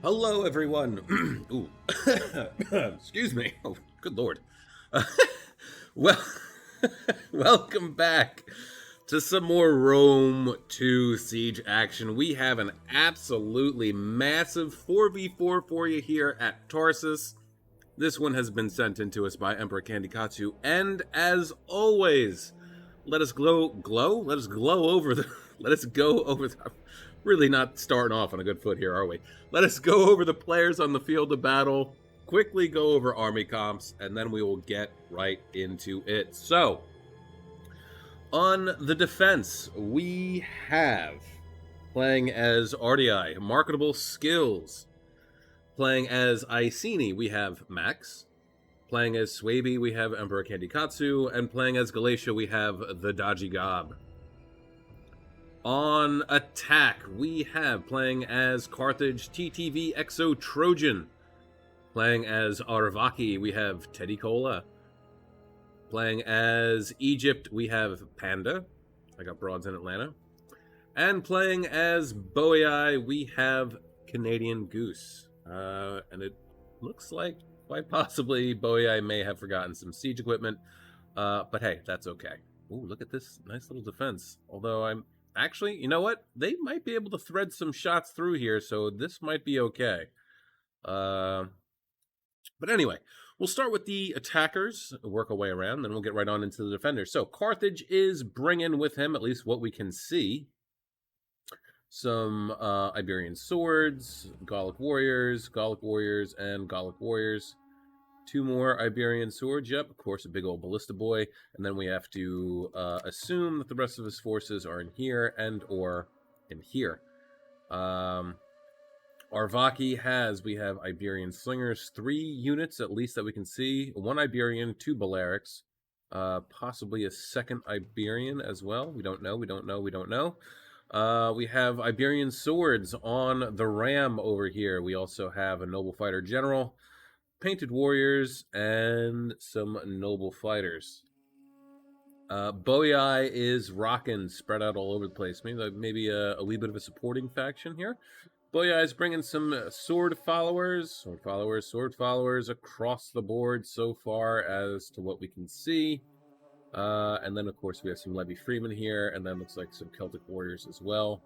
Hello, everyone. Ooh, excuse me. Oh, good lord. Well, welcome back to some more Rome 2 Siege action. We have an absolutely massive 4v4 for you here at Tarsus. This one has been sent in to us by Emperor Kandikatsu, and as always, let us glow. Let us glow over the. Let us go over the. Really not starting off on a good foot here, are we? Let us go over the players on the field of battle, quickly go over army comps, and then we will get right into it. So, on the defense, we have playing as RDI, Marketable Skills. Playing as Iceni, we have Max. Playing as Swaby, we have Emperor Kandikatsu. And playing as Galatia, we have the Dodgy Gob. On attack, we have playing as Carthage, TTV Exo Trojan. Playing as Arvaki, we have Teddy Cola. Playing as Egypt, we have Panda. I got broads in Atlanta. And playing as Boei, we have Canadian Goose. And it looks like quite possibly Boei may have forgotten some siege equipment. But hey, that's okay. Ooh, look at this nice little defense. Although I'm actually, you know what? They might be able to thread some shots through here, so this might be okay. But anyway, we'll start with the attackers, work our way around, then we'll get right on into the defenders. So Carthage is bringing with him, at least what we can see, some Iberian swords, Gallic warriors, and Gallic warriors. Two more Iberian swords, yep, of course, a big old ballista boy. And then we have to assume that the rest of his forces are in here and or in here. Arvaki we have Iberian slingers, 3 units at least that we can see. 1 Iberian, 2 Balearics, possibly a second Iberian as well. We don't know. We have Iberian swords on the ram over here. We also have a noble fighter general, painted warriors, and some noble fighters. Boei is rocking, spread out all over the place. Maybe a wee bit of a supporting faction here. Boei is bringing some sword followers across the board so far as to what we can see. And then, of course, we have some Levy Freeman here, and then looks like some Celtic warriors as well.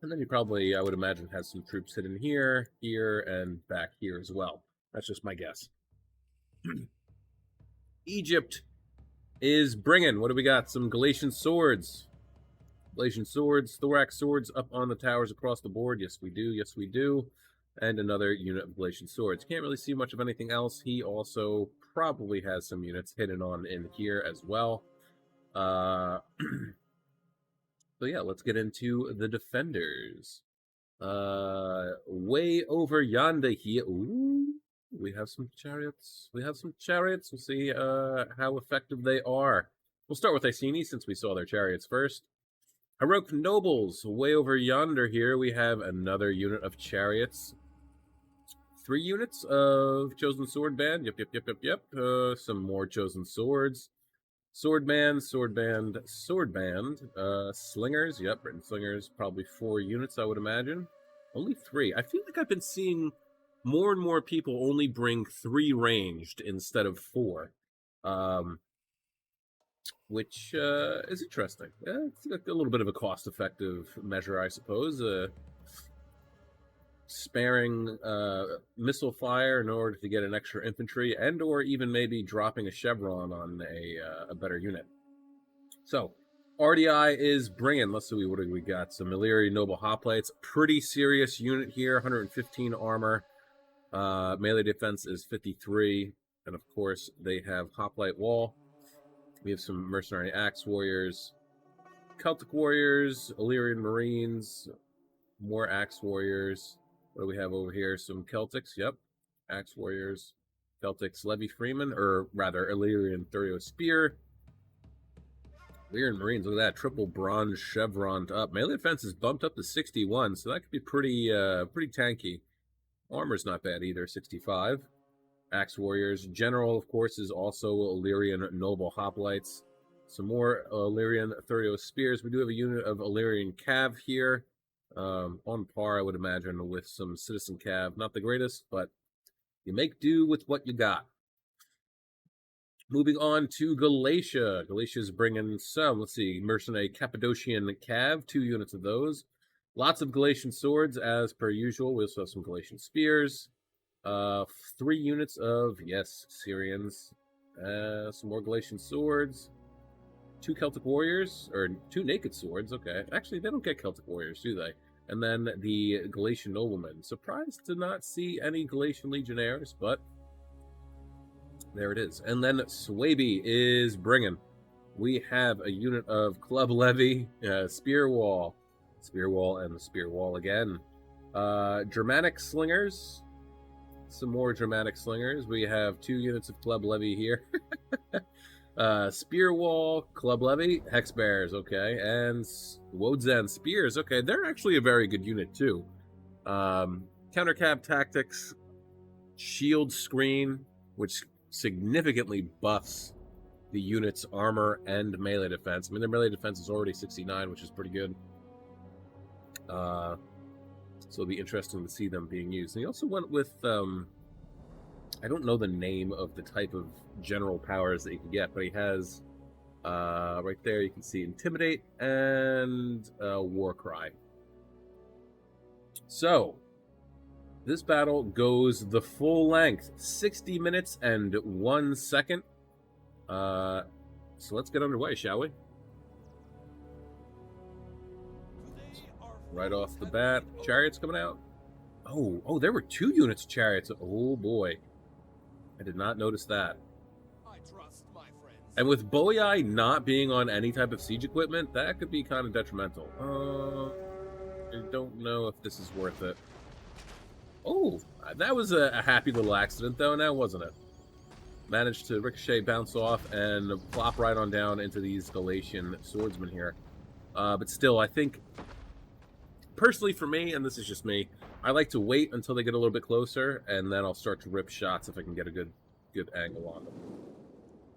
And then he probably, I would imagine, has some troops hidden here, and back here as well. That's just my guess. Egypt is bringing, what do we got? Some Galatian swords. Thorax swords up on the towers across the board. Yes, we do. And another unit of Galatian swords. Can't really see much of anything else. He also probably has some units hidden on in here as well. So yeah, let's get into the defenders. Way over yonder here. Ooh, we have some chariots. We'll see how effective they are. We'll start with Iceni since we saw their chariots first. Heroic nobles, way over yonder here, we have another unit of chariots. 3 units of chosen sword band. Yep. Some more chosen swords. Swordband. Slingers. Yep, written slingers. Probably 4 units, I would imagine. Only 3. I feel like I've been seeing more and more people only bring 3 ranged instead of 4. Which is interesting. Yeah, it's a little bit of a cost-effective measure, I suppose. Sparing missile fire in order to get an extra infantry, and or even maybe dropping a chevron on a better unit. So, RDI is bringing, let's see, what do we got? Some Illyrian Noble Hoplites. Pretty serious unit here, 115 armor. Melee defense is 53. And of course, they have Hoplite Wall. We have some Mercenary Axe Warriors, Celtic Warriors, Illyrian Marines, more Axe Warriors. What do we have over here? Some Celtics, yep. Axe Warriors, Celtics, Levy Freeman, or rather, Illyrian Thurio Spear. Illyrian Marines, look at that, triple bronze chevron up. Melee defense is bumped up to 61, so that could be pretty tanky. Armor's not bad either, 65. Axe Warriors. General, of course, is also Illyrian Noble Hoplites. Some more Illyrian Thurio Spears. We do have a unit of Illyrian Cav here. On par, I would imagine, with some Citizen Cav. Not the greatest, but you make do with what you got. Moving on to Galatia. Galatia's bringing some, let's see, Mercenary Cappadocian Cav, 2 units of those. Lots of Galatian swords, as per usual. We also have some Galatian spears. 3 units of, yes, Syrians. Some more Galatian swords. 2 Celtic warriors, or 2 naked swords, okay. Actually, they don't get Celtic warriors, do they? And then the Galatian noblemen. Surprised to not see any Galatian legionnaires, but there it is. And then Swaby is bringing. We have a unit of Club Levy, Spear Wall, and the Spear Wall again. Dramatic Slingers. Some more Dramatic Slingers. We have 2 units of Club Levy here. Spear Wall, Club Levy, Hex Bears, okay, and Wodzan Spears, okay. They're actually a very good unit too. Countercap Tactics, Shield Screen, which significantly buffs the unit's armor and melee defense. I mean, their melee defense is already 69, which is pretty good. So it'll be interesting to see them being used. And he also went with, I don't know the name of the type of general powers that you can get, but he has, right there, you can see Intimidate and War Cry. So, this battle goes the full length, 60 minutes and 1 second. So let's get underway, shall we? Right off the bat, Chariots coming out. Oh, there were 2 units of Chariots. Oh boy. I did not notice that. I trust my friends. And with Boyai not being on any type of siege equipment, that could be kind of detrimental. I don't know if this is worth it. Oh, that was a happy little accident, though, now, wasn't it? Managed to ricochet, bounce off, and plop right on down into these Galatian swordsmen here. But still, I think, personally for me, and this is just me, I like to wait until they get a little bit closer, and then I'll start to rip shots if I can get a good angle on them.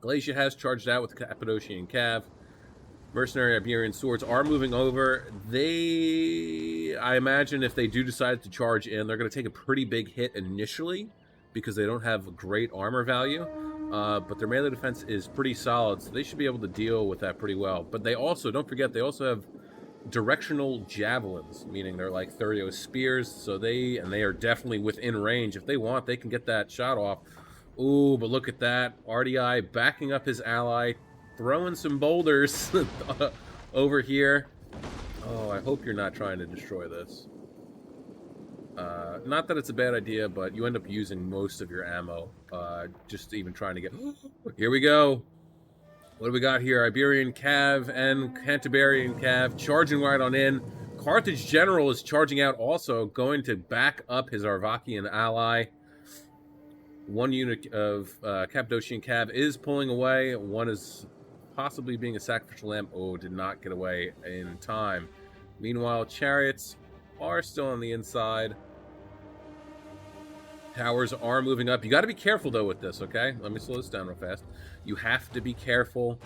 Galatia has charged out with Cappadocian Cav. Mercenary Iberian swords are moving over. I imagine if they do decide to charge in, they're going to take a pretty big hit initially because they don't have great armor value. But their melee defense is pretty solid, so they should be able to deal with that pretty well. But they also, don't forget, they also have directional javelins, meaning they're like 30 spears, so they are definitely within range. If they want, they can get that shot off. Ooh, but look at that. RDI backing up his ally, throwing some boulders over here. Oh, I hope you're not trying to destroy this. Not that it's a bad idea, but you end up using most of your ammo. Just even trying to get... Here we go. What do we got here? Iberian Cav and Canterbury Cav charging right on in. Carthage General is charging out also, going to back up his Arvakian ally. 1 unit of Cappadocian Cav is pulling away. 1 is possibly being a sacrificial lamb. Oh, did not get away in time. Meanwhile, Chariots are still on the inside. Towers are moving up. You got to be careful, though, with this, okay? Let me slow this down real fast. You have to be careful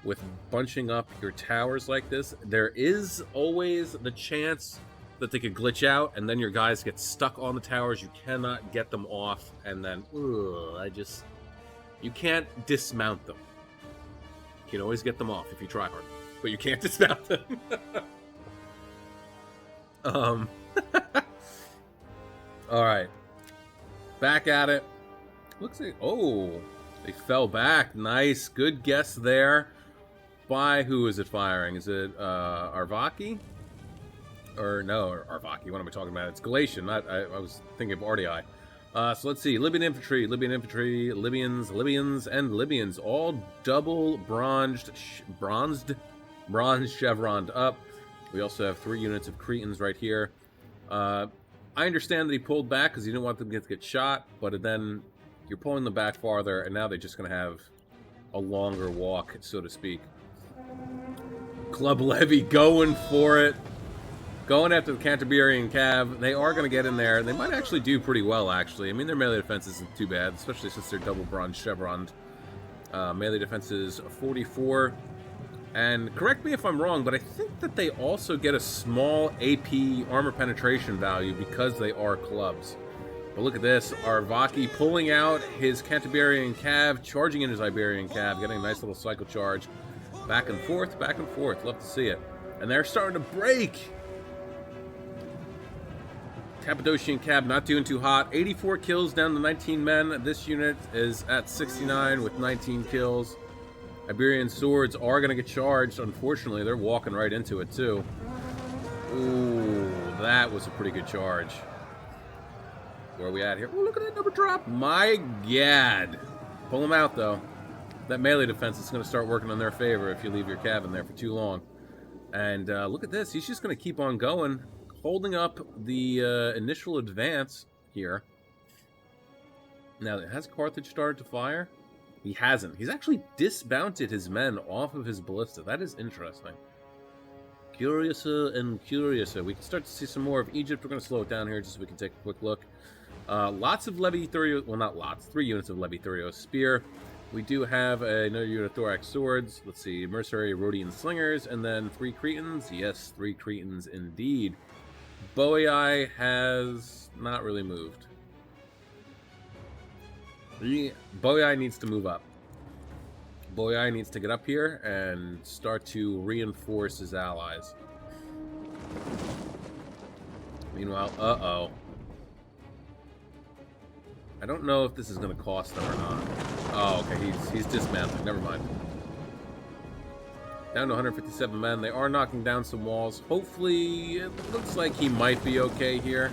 with bunching up your towers like this. There is always the chance that they could glitch out, and then your guys get stuck on the towers. You cannot get them off, and then, you can't dismount them. You can always get them off if you try hard, but you can't dismount them. Alright. Back at it. Looks like, they fell back. Nice. Good guess there. By who is it firing? Is it Arvaki? Or no, Arvaki. What am I talking about? It's Galatian. I was thinking of RDI. So let's see. Libyan infantry, Libyans, and Libyans. All double bronzed chevroned up. We also have 3 units of Cretans right here. I understand that he pulled back because he didn't want them to get shot, but then you're pulling them back farther, and now they're just going to have a longer walk, so to speak. Club Levy going for it. Going after the Canterbury Cav. They are going to get in there. They might actually do pretty well, actually. I mean, their melee defense isn't too bad, especially since they're double bronze chevroned. Melee defense is 44. And correct me if I'm wrong, but I think that they also get a small AP armor penetration value because they are clubs. But look at this, Arvaki pulling out his Canterbury Cav, charging in his Iberian Cav, getting a nice little cycle charge. Back and forth, back and forth. Love to see it. And they're starting to break. Cappadocian Cav not doing too hot. 84 kills down to 19 men. This unit is at 69 with 19 kills. Iberian swords are going to get charged. Unfortunately, they're walking right into it, too. Ooh, that was a pretty good charge. Where are we at here? Oh, look at that number drop. My God. Pull them out, though. That melee defense is going to start working in their favor if you leave your cav in there for too long. And look at this. He's just going to keep on going, holding up the initial advance here. Now, has Carthage started to fire? He hasn't. He's actually dismounted his men off of his ballista. That is interesting. Curiouser and curiouser. We can start to see some more of Egypt. We're going to slow it down here just so we can take a quick look. Lots of Levi Thurio. Well, not lots. 3 units of Levi Thurio spear. We do have another unit of Thorax swords. Let's see. Mercenary Rhodian slingers. And then 3 Cretans. Yes, 3 Cretans indeed. Boei has not really moved. Boei needs to move up. Boei needs to get up here and start to reinforce his allies. Meanwhile, uh-oh. I don't know if this is going to cost them or not. Oh, okay, he's dismantling. Never mind. Down to 157 men. They are knocking down some walls. Hopefully, it looks like he might be okay here.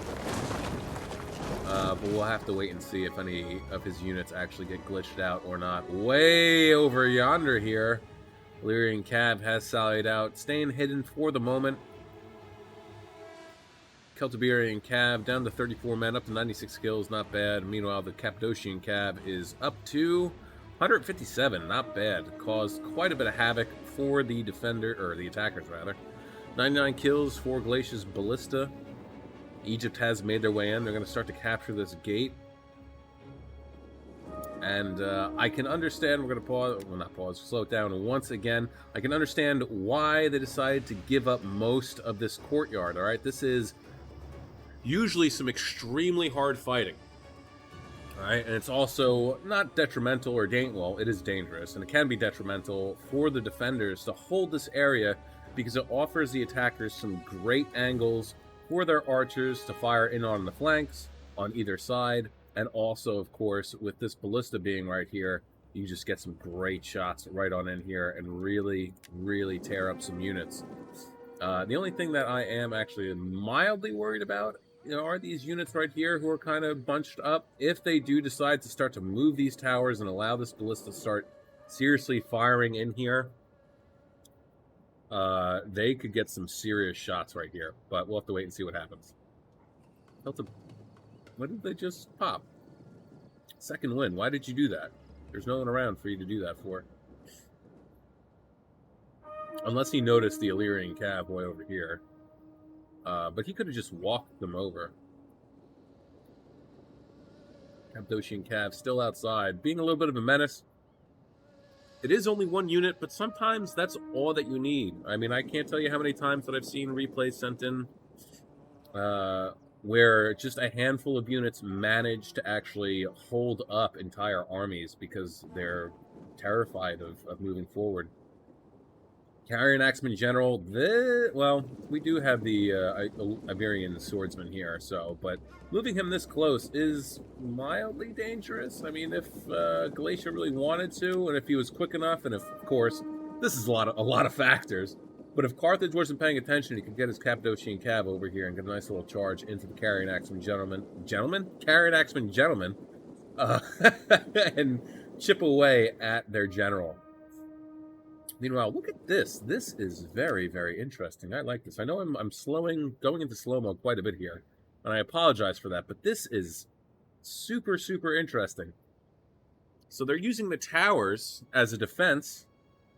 But we'll have to wait and see if any of his units actually get glitched out or not. Way over yonder here, Illyrian Cav has sallied out, staying hidden for the moment. Celtiberian Cav down to 34 men, up to 96 kills, not bad. Meanwhile, the Cappadocian Cav is up to 157, not bad. Caused quite a bit of havoc for the defender, or the attackers rather. 99 kills for Galatia's ballista. Egypt has made their way in. They're going to start to capture this gate. And I can understand, we're going to pause, well not pause, slow it down once again. I can understand why they decided to give up most of this courtyard, alright? This is usually some extremely hard fighting. Alright, and it's also not detrimental or well, it is dangerous, and it can be detrimental for the defenders to hold this area because it offers the attackers some great angles for their archers to fire in on the flanks on either side, and also, of course, with this ballista being right here, you just get some great shots right on in here and really, really tear up some units. The only thing that I am actually mildly worried about, are these units right here who are kind of bunched up. If they do decide to start to move these towers and allow this ballista to start seriously firing in here, they could get some serious shots right here, but we'll have to wait and see what happens. What did they just pop? Second win. Why did you do that? There's no one around for you to do that for. Unless he noticed the Illyrian Cav way over here. But he could have just walked them over. Cappadocian Cav still outside, being a little bit of a menace. It is only 1 unit, but sometimes that's all that you need. I mean, I can't tell you how many times that I've seen replays sent in where just a handful of units manage to actually hold up entire armies because they're terrified of moving forward. Carrion Axeman General, well, we do have the Iberian swordsman here, but moving him this close is mildly dangerous. I mean, if Galatia really wanted to, and if he was quick enough, and if, of course, this is a lot of factors, but if Carthage wasn't paying attention, he could get his Cappadocian Cav over here and get a nice little charge into the Carrion Axeman Carrion Axeman Gentleman, and chip away at their general. Meanwhile, look at this. This is very, very interesting. I like this. I know I'm going into slow-mo quite a bit here, and I apologize for that, but this is super, super interesting. So they're using the towers as a defense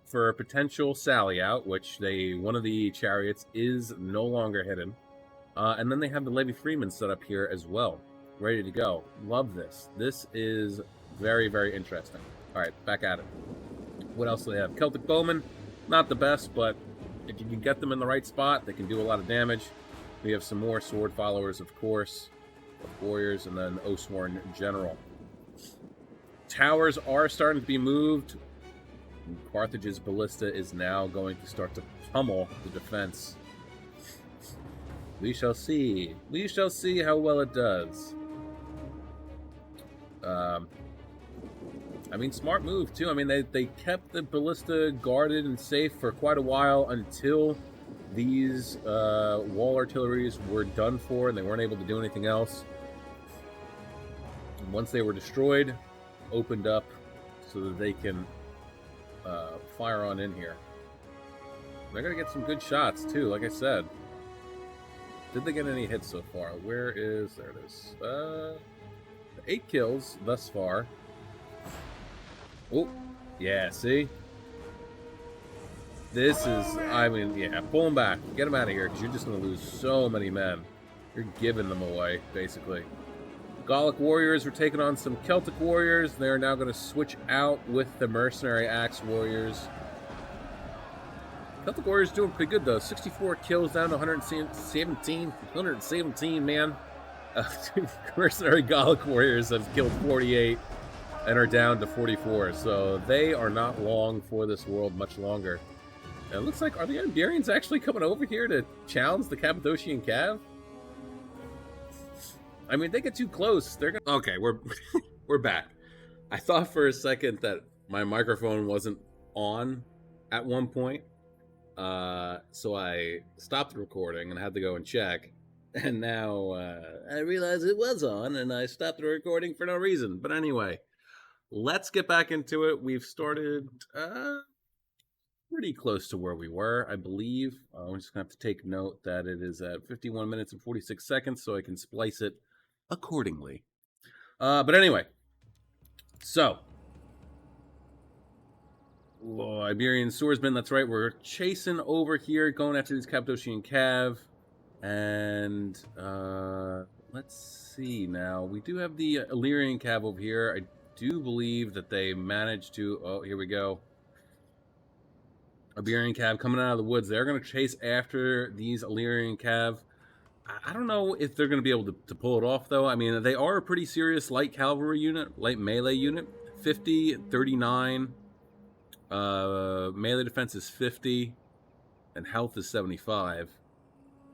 for a potential sally out, which one of the chariots is no longer hidden. And then they have the Levy Freeman set up here as well, ready to go. Love this. This is very, very interesting. All right, back at it. What else do they have? Celtic Bowmen. Not the best, but if you can get them in the right spot, they can do a lot of damage. We have some more sword followers, of course, warriors, and then Osworn General. Towers are starting to be moved. Carthage's ballista is now going to start to pummel the defense. We shall see. We shall see how well it does. I mean, smart move, too. I mean, they kept the ballista guarded and safe for quite a while until these wall artilleries were done for and they weren't able to do anything else. And once they were destroyed, opened up so that they can fire on in here. They're going to get some good shots, too, like I said. Did they get any hits so far? Where is... There it is. 8 kills thus far. Oh, yeah, see? This is... I mean, yeah, pull them back. Get them out of here, because you're just going to lose so many men. You're giving them away, basically. Gallic warriors were taking on some Celtic warriors. They're now going to switch out with the mercenary axe warriors. Celtic warriors doing pretty good, though. 64 kills down to 117. 117, man. Mercenary Gallic warriors have killed 48 and are down to 44. So they are not long for this world much longer. And it looks like, are the Iberians actually coming over here to challenge the Cappadocian Cav? I mean, they get too close. They're gonna... Okay, we're back. I thought for a second that my microphone wasn't on at one point. So I stopped the recording and had to go and check. And now I realized it was on and I stopped the recording for no reason. But anyway, let's get back into it. We've started pretty close to where we were, I believe. I'm just going to have to take note that it is at 51 minutes and 46 seconds so I can splice it accordingly. But anyway, so Iberian swordsman, that's right, we're chasing over here, going after this Cappadocian Cav, and let's see now, we do have the Illyrian Cav over here. I do believe that they managed to, oh, here we go, Iberian Cav coming out of the woods. They're going to chase after these Illyrian Cav. I don't know if they're going to be able to pull it off, though. I mean, they are a pretty serious light cavalry unit, light melee unit. 50, 39. Melee defense is 50. And health is 75.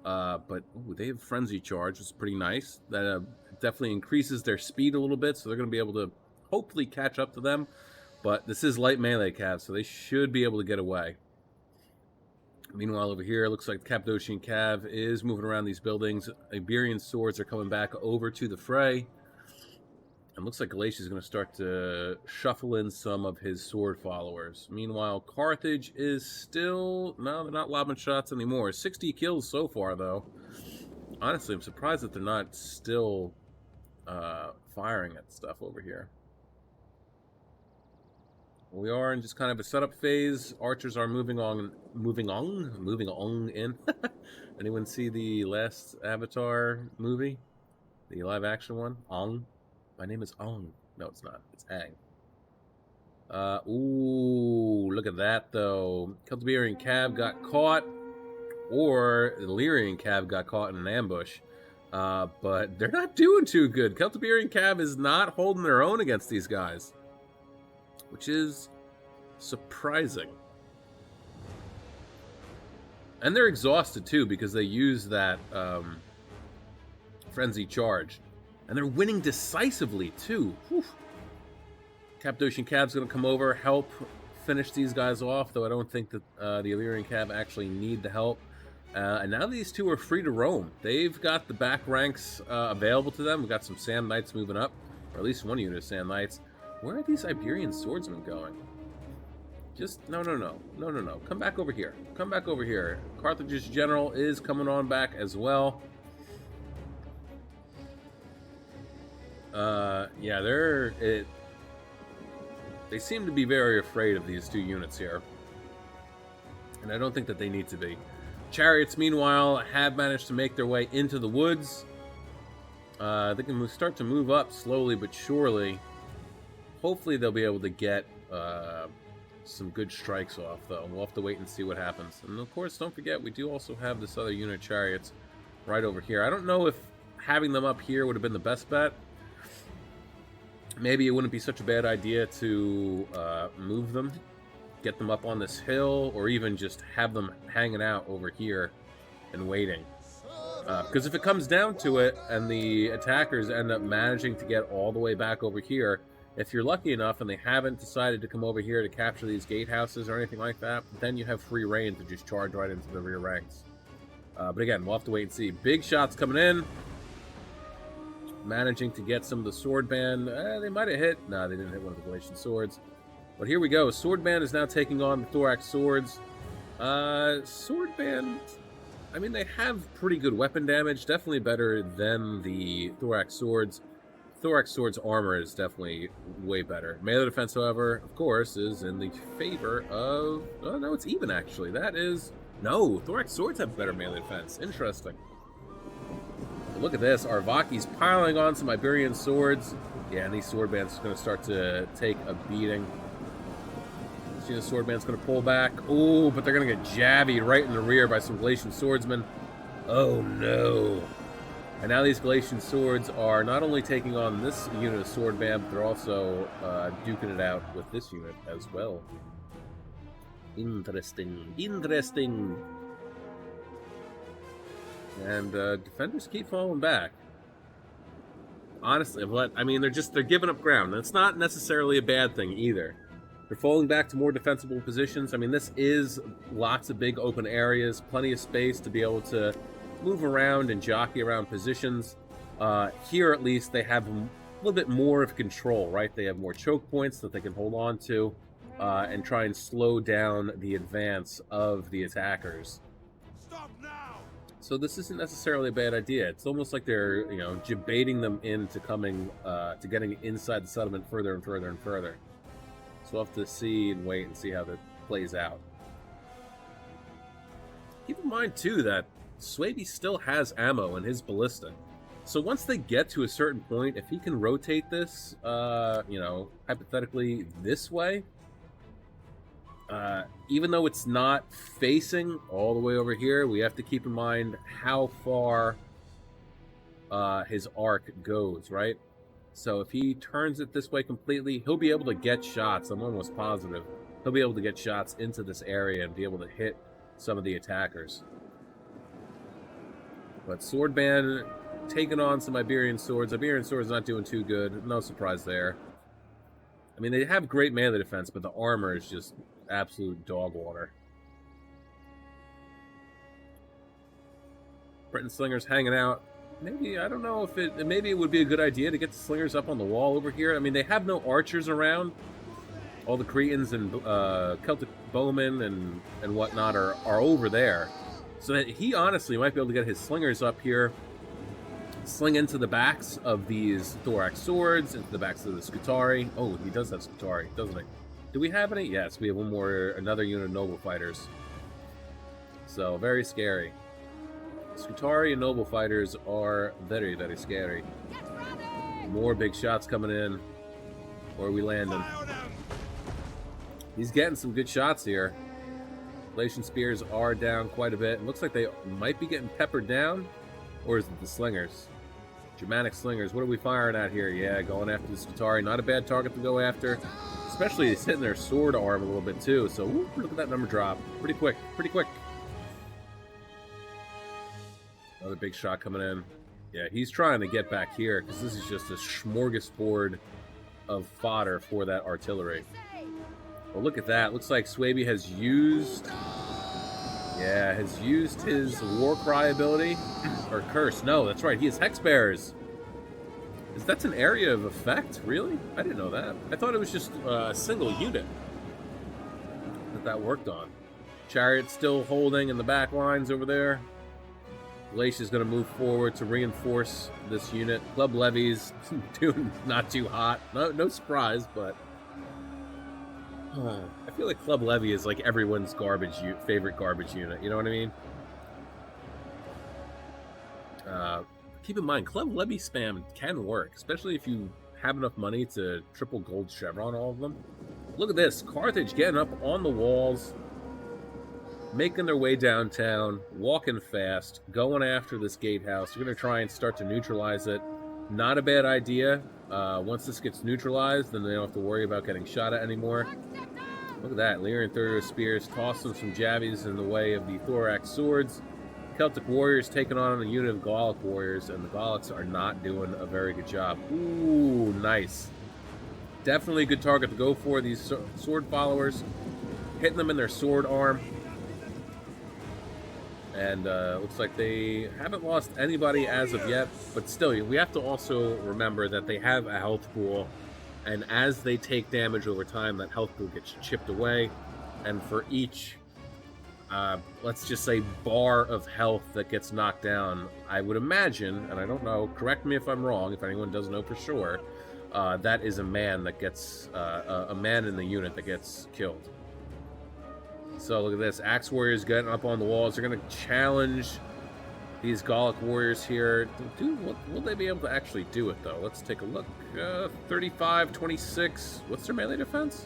But ooh, they have Frenzy Charge, which is pretty nice. That definitely increases their speed a little bit, so they're going to be able to hopefully catch up to them. But this is light melee Cav, so they should be able to get away. Meanwhile, over here, it looks like the Cappadocian Cav is moving around these buildings. Iberian swords are coming back over to the fray. And looks like Galatia is going to start to shuffle in some of his sword followers. Meanwhile, Carthage is still... No, they're not lobbing shots anymore. 60 kills so far, though. Honestly, I'm surprised that they're not still firing at stuff over here. We are in just kind of a setup phase. Archers are moving on in. Anyone see the last Avatar movie? The live action one? Ong. My name is Ong. No, it's not. It's Aang. Ooh, look at that, though. Celtiberian Cav got caught, or the Illyrian Cav got caught in an ambush. But they're not doing too good. Celtiberian Cav is not holding their own against these guys, which is surprising. And they're exhausted, too, because they use that Frenzy Charge. And they're winning decisively, too. Whew. Cappadocian Cav's going to come over, help finish these guys off, though I don't think that the Illyrian Cav actually need the help. And now these two are free to roam. They've got the back ranks available to them. We've got some Sand Knights moving up, or at least one unit of Sand Knights. Where are these Iberian swordsmen going? Just, no. Come back over here. Come back over here. Carthage's general is coming on back as well. Yeah, they seem to be very afraid of these two units here. And I don't think that they need to be. Chariots, meanwhile, have managed to make their way into the woods. They can start to move up slowly but surely. Hopefully they'll be able to get some good strikes off, though. We'll have to wait and see what happens. And of course, don't forget, we do also have this other unit Chariots right over here. I don't know if having them up here would have been the best bet. Maybe it wouldn't be such a bad idea to move them, get them up on this hill, or even just have them hanging out over here and waiting. Because if it comes down to it, and the attackers end up managing to get all the way back over here, if you're lucky enough and they haven't decided to come over here to capture these gatehouses or anything like that, then you have free reign to just charge right into the rear ranks. But again, we'll have to wait and see. Big shots coming in. Managing to get some of the sword band. They might have hit. No, they didn't hit one of the Galatian swords. But here we go. Sword band is now taking on the thorax swords. Sword band, I mean, they have pretty good weapon damage. Definitely better than the thorax swords. Thorax swords armor is definitely way better. Melee defense, however, of course, is in the favor of... Oh, no, it's even, actually. That is... No, thorax swords have better melee defense. Interesting. But look at this. Arvaki's piling on some Iberian swords. Yeah, and these sword bands are going to start to take a beating. See, the sword band's going to pull back. Oh, but they're going to get jabbied right in the rear by some Galatian swordsmen. Oh, no. And now these Galatian swords are not only taking on this unit of sword band, but they're also duking it out with this unit as well. Interesting. Interesting. And defenders keep falling back. Honestly, I mean, they're giving up ground. That's not necessarily a bad thing either. They're falling back to more defensible positions. I mean, this is lots of big open areas, plenty of space to be able to move around and jockey around positions. Here, at least, they have a little bit more of control, right? They have more choke points that they can hold on to and try and slow down the advance of the attackers. Stop now! So this isn't necessarily a bad idea. It's almost like they're, baiting them into coming, to getting inside the settlement further and further and further. So we'll have to see and wait and see how that plays out. Keep in mind, too, that Swaby still has ammo in his ballista. So once they get to a certain point, if he can rotate this, hypothetically this way, even though it's not facing all the way over here, we have to keep in mind how far his arc goes, right? So if he turns it this way completely, he'll be able to get shots. I'm almost positive. He'll be able to get shots into this area and be able to hit some of the attackers. But sword band taking on some Iberian swords. Iberian swords not doing too good. No surprise there. I mean, they have great melee defense, but the armor is just absolute dog water. Britain slingers hanging out. Maybe, I don't know if maybe it would be a good idea to get the slingers up on the wall over here. I mean, they have no archers around. All the Cretans and Celtic bowmen and whatnot are over there. So that he honestly might be able to get his slingers up here, sling into the backs of these thorax swords, into the backs of the Scutari. Oh, he does have Scutari, doesn't he? Do we have any? Yes, we have another unit of noble fighters. So, very scary. Scutari and noble fighters are very, very scary. More big shots coming in. Where are we landing? He's getting some good shots here. Galatian spears are down quite a bit. It looks like they might be getting peppered down. Or is it the slingers? Germanic slingers. What are we firing at here? Yeah, going after the Scutari. Not a bad target to go after. Especially it's hitting their sword arm a little bit too. So look at that number drop. Pretty quick. Pretty quick. Another big shot coming in. Yeah, he's trying to get back here because this is just a smorgasbord of fodder for that artillery. Well, look at that. Looks like Swaby has used his war cry ability. Or curse. No, that's right. He has hex bearers. That's an area of effect? Really? I didn't know that. I thought it was just a single unit that worked on. Chariots still holding in the back lines over there. Galatia's going to move forward to reinforce this unit. Club levies doing not too hot. No surprise, but I feel like Club Levy is like everyone's favorite garbage unit. You know what I mean? Keep in mind, Club Levy spam can work, especially if you have enough money to triple gold chevron all of them. Look at this. Carthage getting up on the walls, making their way downtown, walking fast, going after this gatehouse. They're going to try and start to neutralize it. Not a bad idea. Once this gets neutralized, then they don't have to worry about getting shot at anymore. Look at that. Lyrian Thurio spears, tossing some javies in the way of the thorax swords. Celtic warriors taking on a unit of Gallic warriors, and the Gallics are not doing a very good job. Ooh, nice. Definitely a good target to go for, these sword followers. Hitting them in their sword arm. And looks like they haven't lost anybody as of yet, but still, we have to also remember that they have a health pool, and as they take damage over time, that health pool gets chipped away, and for each, let's just say, bar of health that gets knocked down, I would imagine, and I don't know, correct me if I'm wrong, if anyone does know for sure, that is a man that gets, a man in the unit that gets killed. So look at this. Axe warriors getting up on the walls. They're going to challenge these Gallic warriors here. Dude, will they be able to actually do it, though? Let's take a look. 35, 26. What's their melee defense?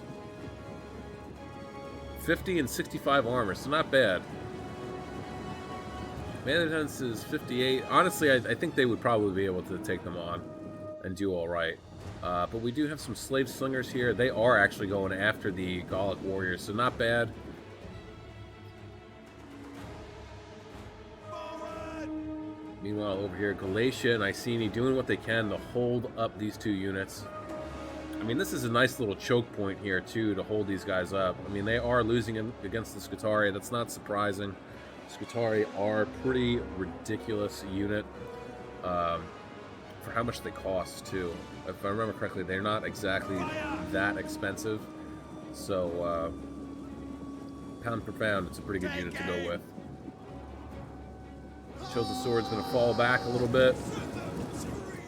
50 and 65 armor, so not bad. Melee defense is 58. Honestly, I think they would probably be able to take them on and do all right. But we do have some slave slingers here. They are actually going after the Gallic warriors, so not bad. Meanwhile, over here, Galatia and Iceni doing what they can to hold up these two units. I mean, this is a nice little choke point here, too, to hold these guys up. I mean, they are losing against the Scutari. That's not surprising. Scutari are a pretty ridiculous unit for how much they cost, too. If I remember correctly, they're not exactly that expensive. So, pound per pound, it's a pretty good unit to go with. Chosen Sword's going to fall back a little bit.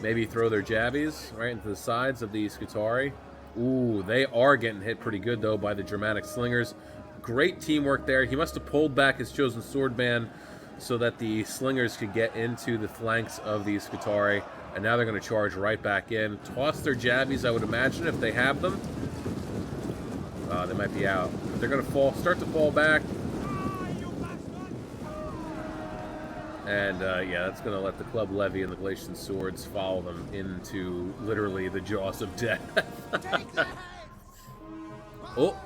Maybe throw their javies right into the sides of the Scutari. Ooh, they are getting hit pretty good, though, by the Dramatic Slingers. Great teamwork there. He must have pulled back his Chosen Swordman so that the Slingers could get into the flanks of the Scutari. And now they're going to charge right back in. Toss their javies, I would imagine, if they have them. They might be out. But they're going to start to fall back. And, yeah, that's going to let the Club Levy and the Galatian Swords follow them into, literally, the jaws of death. Oh!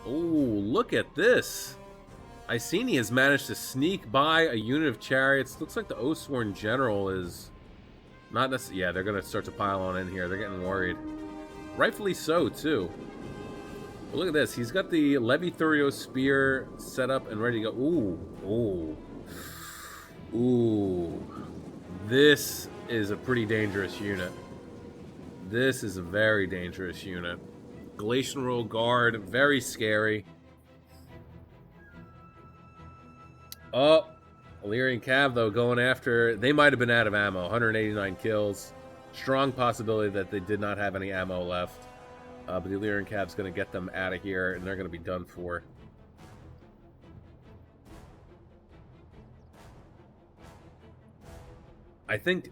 Oh, look at this! Iceni has managed to sneak by a unit of chariots. Looks like the Oathsworn General is not necessarily... Yeah, they're going to start to pile on in here. They're getting worried. Rightfully so, too. But look at this. He's got the Levy Thurio Spear set up and ready to go. Ooh. Ooh. Ooh, this is a pretty dangerous unit. This is a very dangerous unit. Galatian Royal Guard, very scary. Oh, Illyrian Cav, though, going after... They might have been out of ammo. 189 kills. Strong possibility that they did not have any ammo left. But the Illyrian Cav's going to get them out of here, and they're going to be done for. I think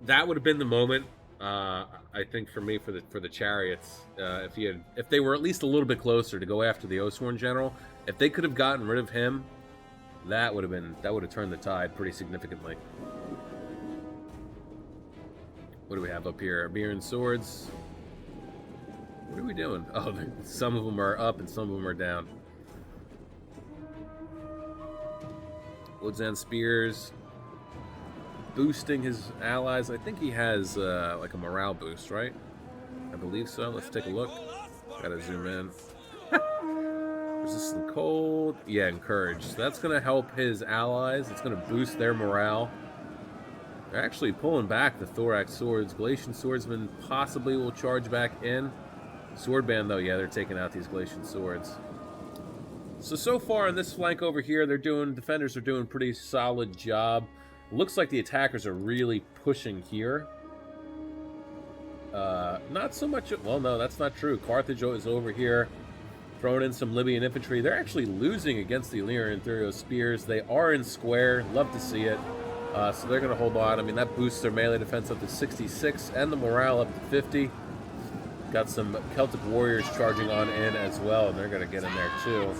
that would have been the moment. I think for me, for the Chariots, if they were at least a little bit closer to go after the Oathsworn General, if they could have gotten rid of him, that would have turned the tide pretty significantly. What do we have up here? Beer and swords. What are we doing? Oh, some of them are up and some of them are down. Woods and spears. Boosting his allies. I think he has like a morale boost, right? I believe so. Let's take a look. Gotta zoom in. Resistant cold. Yeah, encourage. So that's gonna help his allies. It's gonna boost their morale. They're actually pulling back the Thorax Swords. Galatian Swordsmen possibly will charge back in. Swordband, though, yeah, they're taking out these Galatian Swords. So far on this flank over here, defenders are doing a pretty solid job. Looks like the attackers are really pushing here. Not so much... Well, no, that's not true. Carthage is over here, throwing in some Libyan infantry. They're actually losing against the Illyrian Thurio spears. They are in square. Love to see it. So they're going to hold on. I mean, that boosts their melee defense up to 66 and the morale up to 50. Got some Celtic warriors charging on in as well, and they're going to get in there too.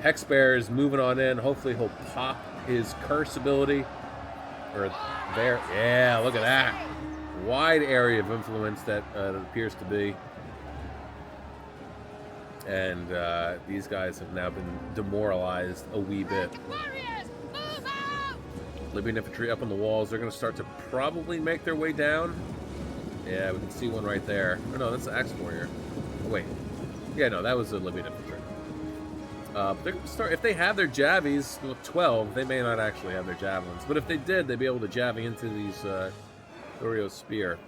Hexbear is moving on in. Hopefully he'll pop his curse ability. Or there. Yeah, look at that. Wide area of influence that it appears to be. And these guys have now been demoralized a wee bit. Libyan infantry up on the walls. They're going to start to probably make their way down. Yeah, we can see one right there. Oh, no, that's the Axe Warrior. Oh, wait. Yeah, no, that was the Libyan infantry. They're going to start, if they have their javies, well, 12, they may not actually have their javelins. But if they did, they'd be able to javvy into these Thorio's spear.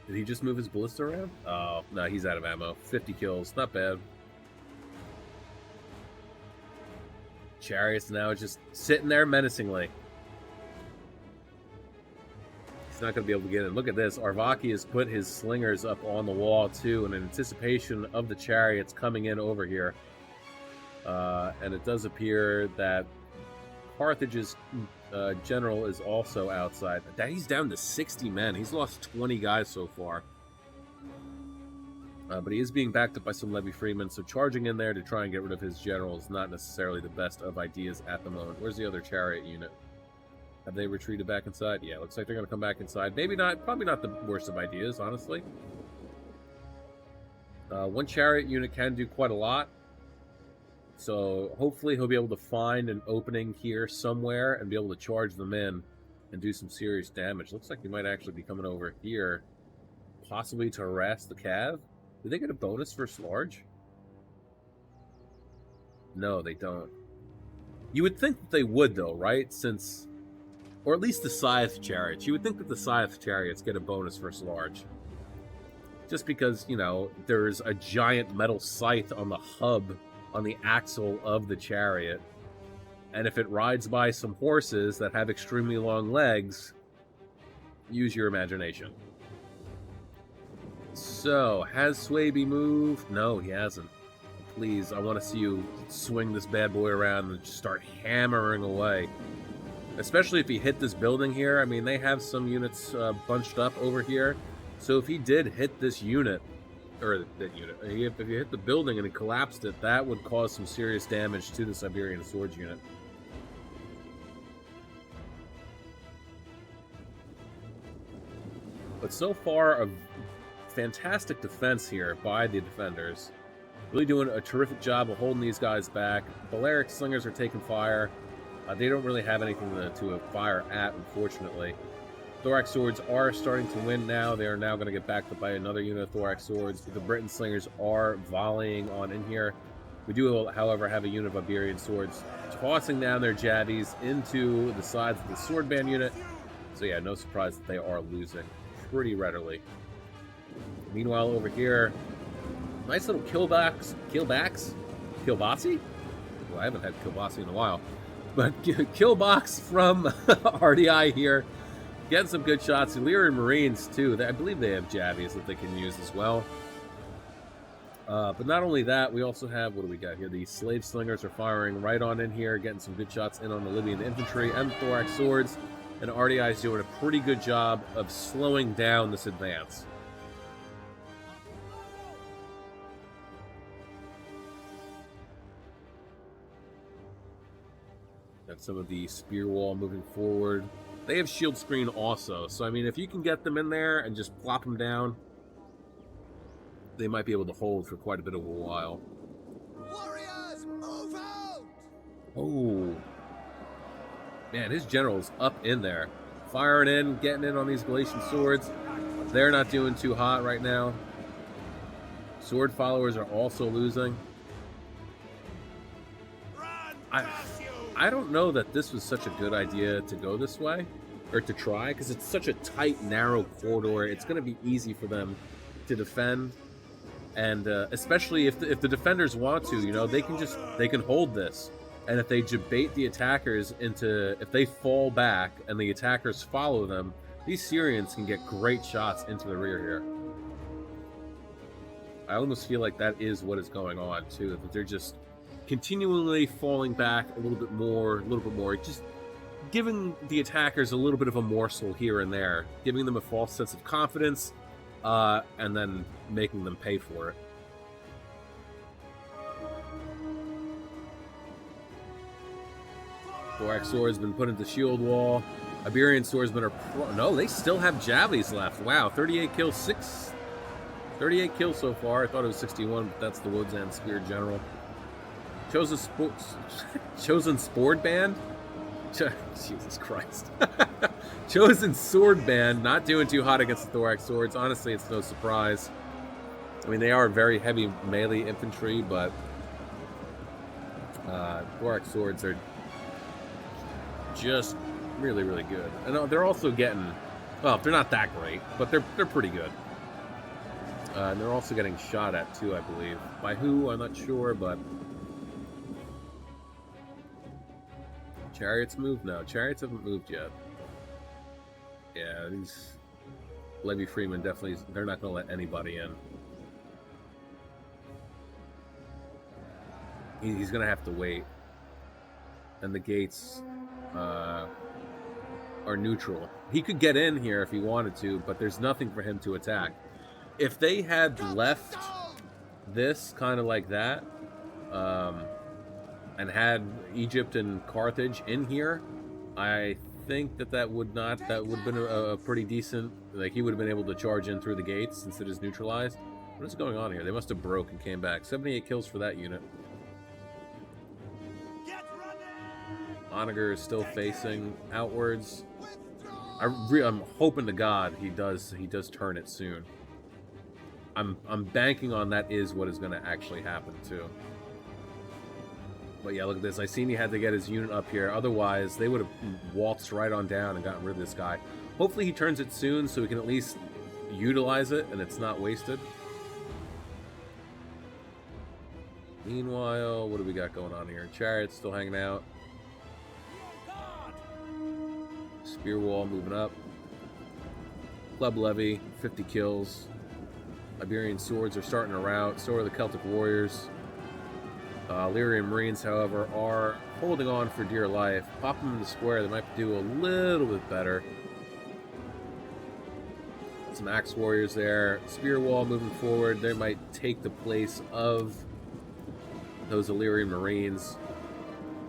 Did he just move his ballista around? Oh, no, he's out of ammo. 50 kills, not bad. Chariots now just sitting there menacingly. He's not going to be able to get in. Look at this. Arvaki has put his slingers up on the wall, too, in anticipation of the chariots coming in over here. And it does appear that Carthage's general is also outside. He's down to 60 men. He's lost 20 guys so far. But he is being backed up by some levy freemen, so charging in there to try and get rid of his general is not necessarily the best of ideas at the moment. Where's the other chariot unit? Have they retreated back inside? Yeah, looks like they're going to come back inside. Maybe not, probably not the worst of ideas, honestly. One chariot unit can do quite a lot. So hopefully he'll be able to find an opening here somewhere and be able to charge them in and do some serious damage. Looks like he might actually be coming over here, possibly to harass the Cav. Do they get a bonus first large? No, they don't. You would think that they would, though, right? Since... Or at least the Scythe Chariots. You would think that the Scythe Chariots get a bonus first large. Just because, you know, there's a giant metal scythe on the hub, on the axle of the chariot. And if it rides by some horses that have extremely long legs, use your imagination. So, has Swaby moved? No, he hasn't. Please, I want to see you swing this bad boy around and just start hammering away. Especially if he hit this building here. I mean, they have some units bunched up over here. So if he did hit this unit, or that unit, if he hit the building and he collapsed it, that would cause some serious damage to the Siberian Swords unit. But so far, a fantastic defense here by the defenders. Really doing a terrific job of holding these guys back. Balearic slingers are taking fire. They don't really have anything to fire at, unfortunately. Thorax swords are starting to win now. They are now going to get backed up by another unit of thorax swords. The Briton slingers are volleying on in here. We do, however, have a unit of Iberian swords tossing down their javies into the sides of the sword band unit. So yeah, no surprise that they are losing pretty readily. Meanwhile, over here, nice little killbacks? Kilbasi? Well, I haven't had Kilbasi in a while. But killbox from RDI here. Getting some good shots. Illyrian Marines, too. I believe they have javies that they can use as well. But not only that, we also have, what do we got here? The slave slingers are firing right on in here, getting some good shots in on the Libyan infantry and the thorax swords. And RDI is doing a pretty good job of slowing down this advance. Got some of the spear wall moving forward. They have shield screen also, so I mean, if you can get them in there and just plop them down, they might be able to hold for quite a bit of a while. Warriors, move out! Oh, man, his general's up in there, firing in, getting in on these Galatian swords. They're not doing too hot right now. Sword followers are also losing. I don't know that this was such a good idea to go this way, or to try, because it's such a tight, narrow corridor. It's going to be easy for them to defend, and especially if the defenders want to, you know, they can hold this, and if they bait the attackers into, if they fall back and the attackers follow them, these Syrians can get great shots into the rear here. I almost feel like that is what is going on too, that they're just continually falling back a little bit more. Just giving the attackers a little bit of a morsel here and there, giving them a false sense of confidence, and then making them pay for it. Thorax Sword has been put into shield wall. Iberian Swordsmen are no, they still have javelins left. Wow, 38 kills, 38 kills so far. I thought it was 61, but that's the Wodzan Spear General. Chosen Sword Band? Jesus Christ. Chosen Sword Band, not doing too hot against the Thorax Swords. Honestly, it's no surprise. I mean, they are very heavy melee infantry, but Thorax Swords are just really, really good. And they're also getting, well, they're not that great, but they're pretty good. And they're also getting shot at too, I believe. By who, I'm not sure, but Chariots moved? No, Chariots haven't moved yet. Yeah, these Levy Freeman definitely, they're not going to let anybody in. He's going to have to wait. And the gates are neutral. He could get in here if he wanted to, but there's nothing for him to attack. If they had left this kind of like that, and had Egypt and Carthage in here, I think that would have been a pretty decent, like he would have been able to charge in through the gates since it is neutralized. What is going on here? They must have broke and came back. 78 kills for that unit. Onager is still facing outwards. I'm hoping to God he does turn it soon. I'm banking on that is what is going to actually happen too. But yeah, look at this. Iceni had to get his unit up here. Otherwise, they would have waltzed right on down and gotten rid of this guy. Hopefully he turns it soon so we can at least utilize it and it's not wasted. Meanwhile, what do we got going on here? Chariots still hanging out. Spear wall moving up. Club Levy, 50 kills. Iberian Swords are starting to rout. So are the Celtic Warriors. Illyrian Marines, however, are holding on for dear life. Pop them in the square. They might do a little bit better. Some Axe Warriors there. Spear wall moving forward. They might take the place of those Illyrian Marines.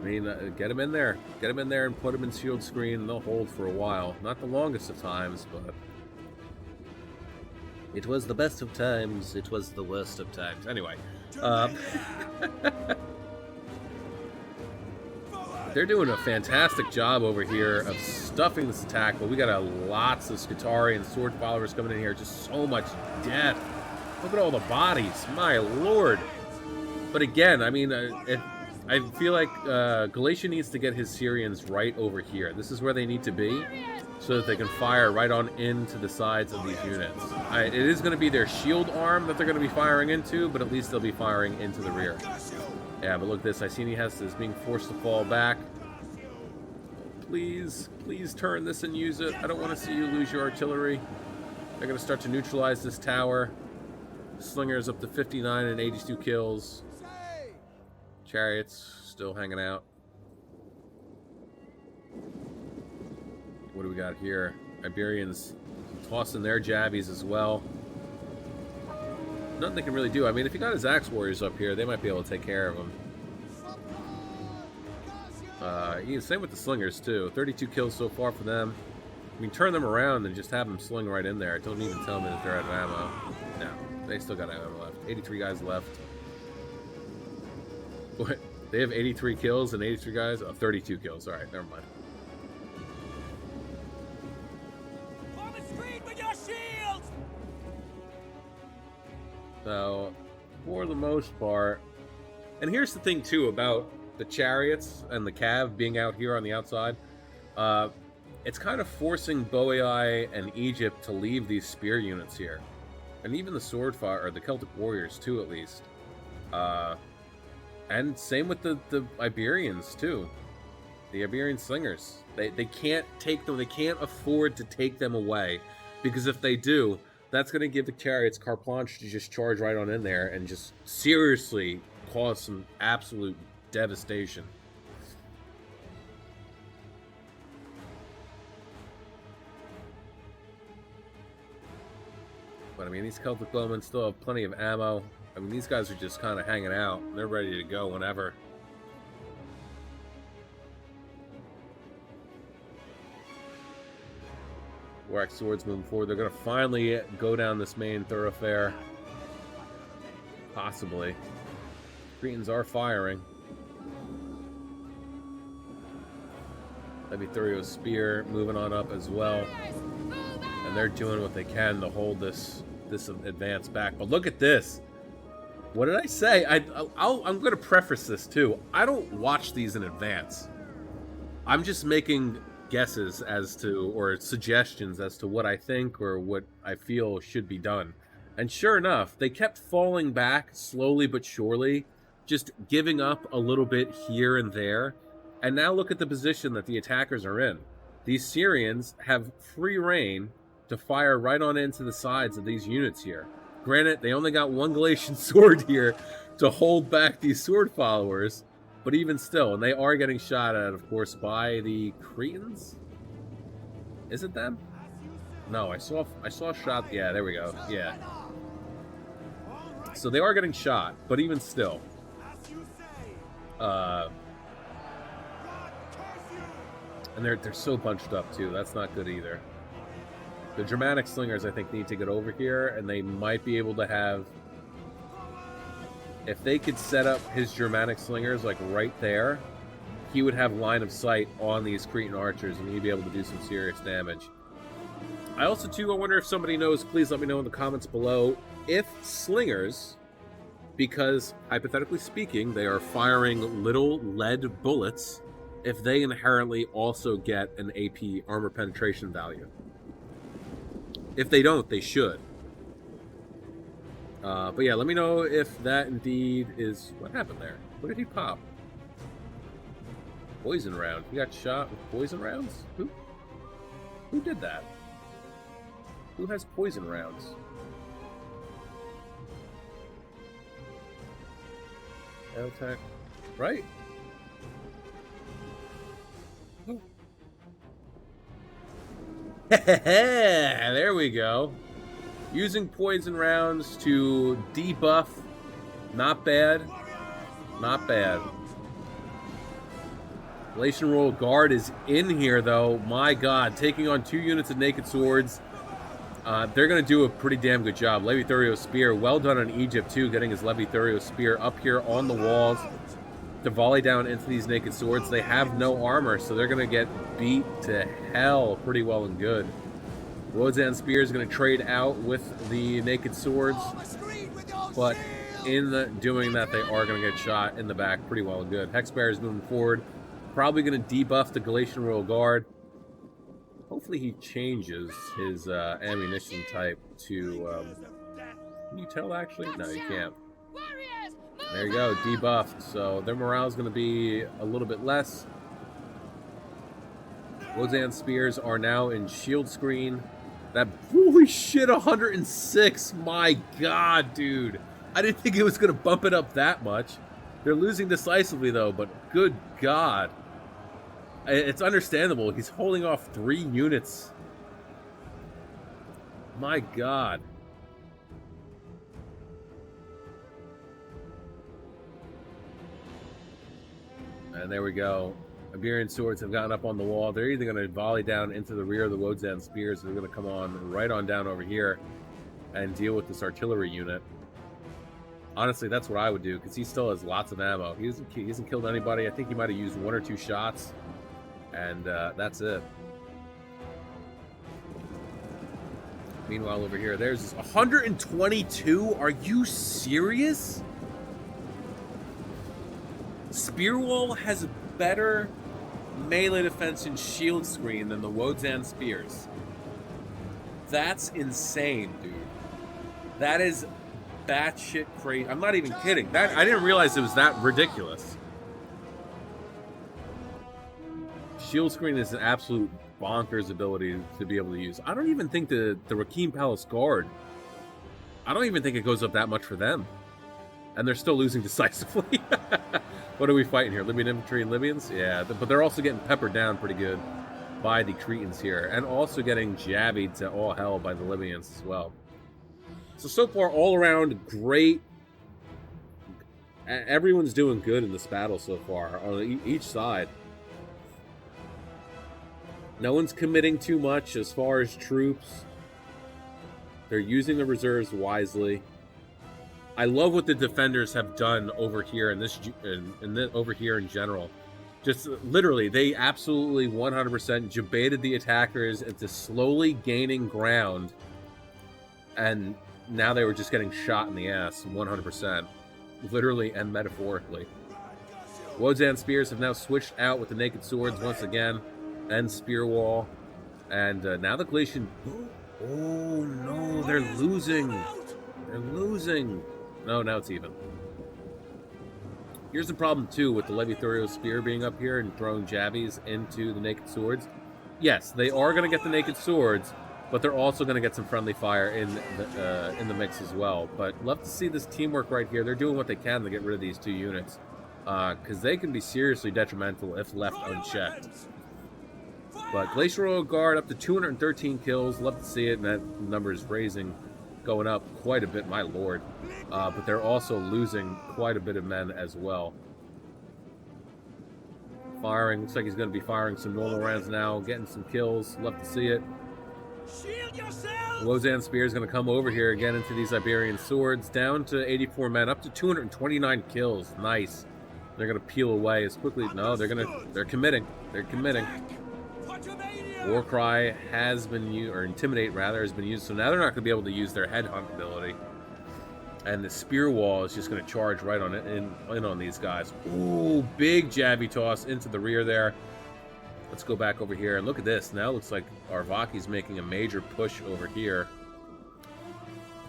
I mean, get them in there. Get them in there and put them in shield screen, and they'll hold for a while. Not the longest of times, but it was the best of times. It was the worst of times. Anyway, they're doing a fantastic job over here of stuffing this attack, but we got lots of Scutari and Sword Followers coming in here. Just so much death. Look at all the bodies. My lord. But again, I mean, I feel like Galatia needs to get his Syrians right over here. This is where they need to be so that they can fire right on into the sides of these units. It is going to be their shield arm that they're going to be firing into, but at least they'll be firing into the rear. Yeah, but look at this. Iceni is being forced to fall back. Please, please turn this and use it. I don't want to see you lose your artillery. They're going to start to neutralize this tower. Slingers up to 59 and 82 kills. Chariots still hanging out. What do we got here? Iberians tossing their jabbies as well. Nothing they can really do. I mean, if he got his Axe Warriors up here, they might be able to take care of him. Same with the Slingers, too. 32 kills so far for them. I mean, turn them around and just have them sling right in there. Don't even tell me that they're out of ammo. No, they still got ammo left. 83 guys left. What? They have 83 kills and 83 guys? Oh, 32 kills. Alright, never mind. On the street with your shields! So, for the most part... And here's the thing, too, about the Chariots and the Cav being out here on the outside. It's kind of forcing Boii and Egypt to leave these spear units here. And even the sword fire, or the Celtic Warriors, too, at least. And same with the Iberians, too. The Iberian Slingers. They can't take them, they can't afford to take them away. Because if they do, that's going to give the Chariots carte blanche to just charge right on in there and just seriously cause some absolute devastation. But I mean, these Celtic Bowmen still have plenty of ammo. I mean, these guys are just kind of hanging out. They're ready to go whenever. Warwick Swords moving forward. They're going to finally go down this main thoroughfare. Possibly. Cretans are firing. Ivysaur's spear moving on up as well. And they're doing what they can to hold this advance back. But look at this. What did I say? I'm going to preface this too. I don't watch these in advance. I'm just making guesses as to, or suggestions as to what I think or what I feel should be done. And sure enough, they kept falling back slowly but surely, just giving up a little bit here and there. And now look at the position that the attackers are in. These Syrians have free reign to fire right on into the sides of these units here. Granted, they only got one Galatian sword here to hold back these sword followers, but even still, and they are getting shot at, of course, by the Cretans? Is it them? No, I saw a shot. Yeah, there we go. Yeah. So they are getting shot, but even still. And they're so bunched up, too. That's not good either. The Germanic Slingers, I think, need to get over here, and they might be able to have... If they could set up his Germanic Slingers, like, right there, he would have line of sight on these Cretan archers, and he'd be able to do some serious damage. I also, too, I wonder if somebody knows, please let me know in the comments below, if Slingers, because, hypothetically speaking, they are firing little lead bullets, if they inherently also get an AP armor penetration value. If they don't, they should. But yeah, let me know if that indeed is... What happened there? What did he pop? Poison round. He got shot with poison rounds? Who did that? Who has poison rounds? Attack. Right? There we go. Using poison rounds to debuff. Not bad. Not bad. Galatian Royal Guard is in here, though. My God. Taking on 2 units of Naked Swords. They're going to do a pretty damn good job. Ivysaur's Spear. Well done on Egypt, too. Getting his Ivysaur's Spear up here on the walls to volley down into these Naked Swords. They have no armor, so they're going to get beat to hell pretty well and good. Rodan Spear is going to trade out with the Naked Swords, but in doing that, they are going to get shot in the back pretty well and good. Hexbearer is moving forward, probably going to debuff the Galatian Royal Guard. Hopefully he changes his ammunition type to... can you tell, actually? No, you can't. There you go, debuffed. So their morale is going to be a little bit less. Rodan Spears are now in shield screen. That, holy shit, 106. My God, dude. I didn't think it was going to bump it up that much. They're losing decisively, though, but good God. It's understandable. He's holding off 3 units. My God. And there we go. Iberian swords have gotten up on the wall. They're either going to volley down into the rear of the Wodzan spears, or they're going to come on right on down over here and deal with this artillery unit. Honestly, that's what I would do, because he still has lots of ammo. He hasn't killed anybody. I think he might have used 1 or 2 shots, and that's it. Meanwhile, over here, there's 122. Are you serious? Spearwall has a better melee defense and shield screen than the Wodzan spears. That's insane, dude. That is batshit crazy. I'm not even kidding. I didn't realize it was that ridiculous. Shield screen is an absolute bonkers ability to be able to use. I don't even think the Rakim Palace Guard, I don't even think it goes up that much for them. And they're still losing decisively. What are we fighting here? Libyan infantry and Libyans? Yeah, but they're also getting peppered down pretty good by the Cretans here. And also getting jabbied to all hell by the Libyans as well. So far, all around, great. Everyone's doing good in this battle so far on each side. No one's committing too much as far as troops. They're using the reserves wisely. I love what the defenders have done over here over here in general. Just literally, they absolutely 100% jebaited the attackers into slowly gaining ground, and now they were just getting shot in the ass 100%, literally and metaphorically. Wozan spears have now switched out with the naked swords once again, and spear wall, and now the Galatian. Oh no, they're losing. They're losing. No, now it's even. Here's the problem, too, with the Ivysaur spear being up here and throwing jabbies into the naked swords. Yes, they are going to get the naked swords, but they're also going to get some friendly fire in the mix as well. But love to see this teamwork right here. They're doing what they can to get rid of these two units, because they can be seriously detrimental if left unchecked. But Glacial Royal Guard up to 213 kills. Love to see it, and that number is going up quite a bit, my lord. But they're also losing quite a bit of men as well. Firing, looks like he's going to be firing some normal rounds now, getting some kills. Love to see it. Wozan Spear is going to come over here again into these Iberian swords, down to 84 men, up to 229 kills. Nice. They're going to peel away as quickly. No, they're committing. They're committing. Warcry has been used, or Intimidate rather, has been used, so now they're not going to be able to use their Headhunt ability. And the Spear Wall is just going to charge right on it, in on these guys. Ooh, big jabby toss into the rear there. Let's go back over here, and look at this. Now it looks like Arvaki's making a major push over here.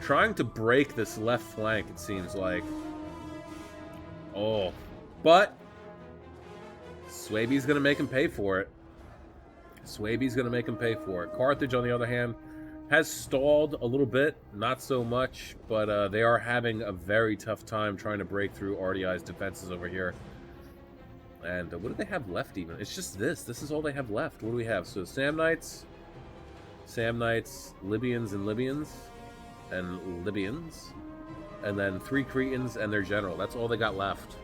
Trying to break this left flank, it seems like. Oh, but Swaby's going to make him pay for it. Swaby's going to make him pay for it. Carthage, on the other hand, has stalled a little bit. Not so much, but they are having a very tough time trying to break through RDI's defenses over here. And what do they have left even? It's just this. This is all they have left. What do we have? So Samnites, Libyans, and Libyans. And then 3 Cretans and their general. That's all they got left.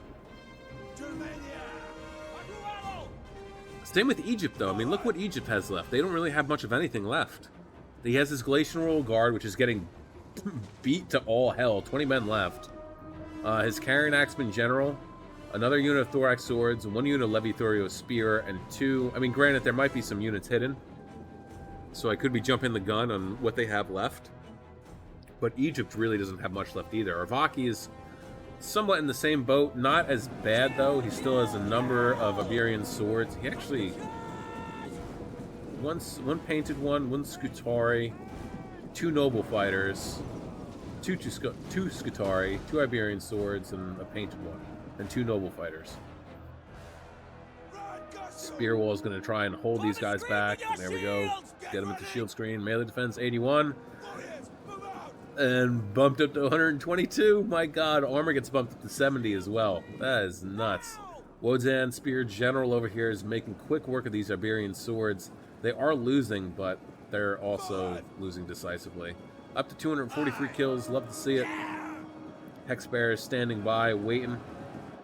Same with Egypt, though. I mean, look what Egypt has left. They don't really have much of anything left. He has his Glacial Royal Guard, which is getting beat to all hell. 20 men left. His Carrion Axeman General, another unit of Thorax Swords, 1 unit of Levithorio Spear, and 2... I mean, granted, there might be some units hidden, so I could be jumping the gun on what they have left. But Egypt really doesn't have much left either. Arvaki is somewhat in the same boat. Not as bad, though. He still has a number of Iberian swords. He actually... One painted one, 1 Scutari, 2 Noble Fighters, 2 Scutari, 2 Iberian swords, and a painted one, and 2 Noble Fighters. Spear Wall is going to try and hold these guys back. And there we go. Get them into shield screen. Melee defense 81. And bumped up to 122. My god, armor gets bumped up to 70 as well. That is nuts. Wozan Spear General over here is making quick work of these Iberian swords. They are losing, but they're also losing decisively. Up to 243 kills. Love to see it. Hexbear is standing by, waiting.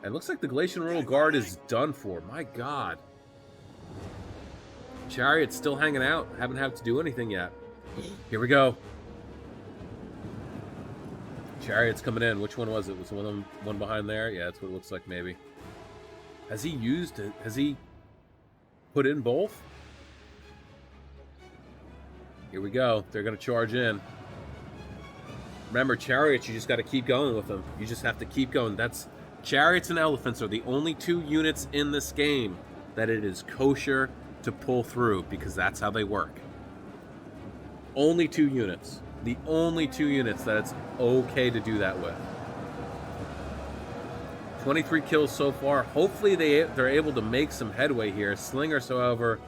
And looks like the Galatian Royal Guard is done for. My god. Chariots still hanging out. Haven't had to do anything yet. Here we go. Chariots coming in. Which one was it? Was one behind there? Yeah, that's what it looks like, maybe. Has he put in both? Here we go. They're going to charge in. Remember, Chariots, you just got to keep going with them. You just have to keep going. Chariots and Elephants are the only 2 units in this game that it is kosher to pull through, because that's how they work. Only 2 units. The only 2 units that it's okay to do that with. 23 kills so far. Hopefully they're able to make some headway here. Slingers, however,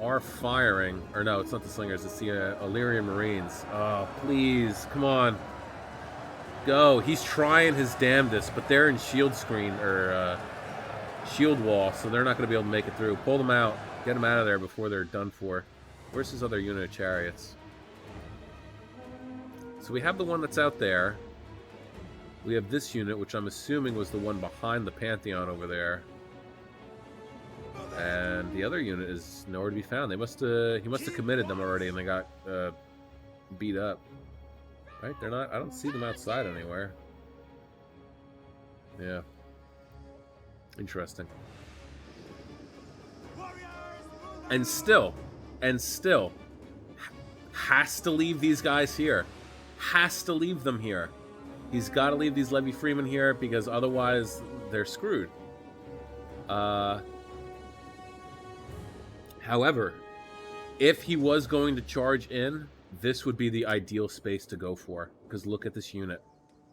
are firing. Or no, it's not the Slingers. It's the Illyrian Marines. Oh, please. Come on. Go. He's trying his damnedest, but they're in shield screen, or shield wall, so they're not going to be able to make it through. Pull them out. Get them out of there before they're done for. Where's his other unit of Chariots? So we have the one that's out there. We have this unit, which I'm assuming was the one behind the Pantheon over there. And the other unit is nowhere to be found. He must have committed them already, and they got beat up. Right? They're not. I don't see them outside anywhere. Yeah. Interesting. And still, has to leave these guys here. Has to leave them here. He's got to leave these Levy Freemen here because otherwise they're screwed. However, if he was going to charge in, this would be the ideal space to go for. Because look at this unit.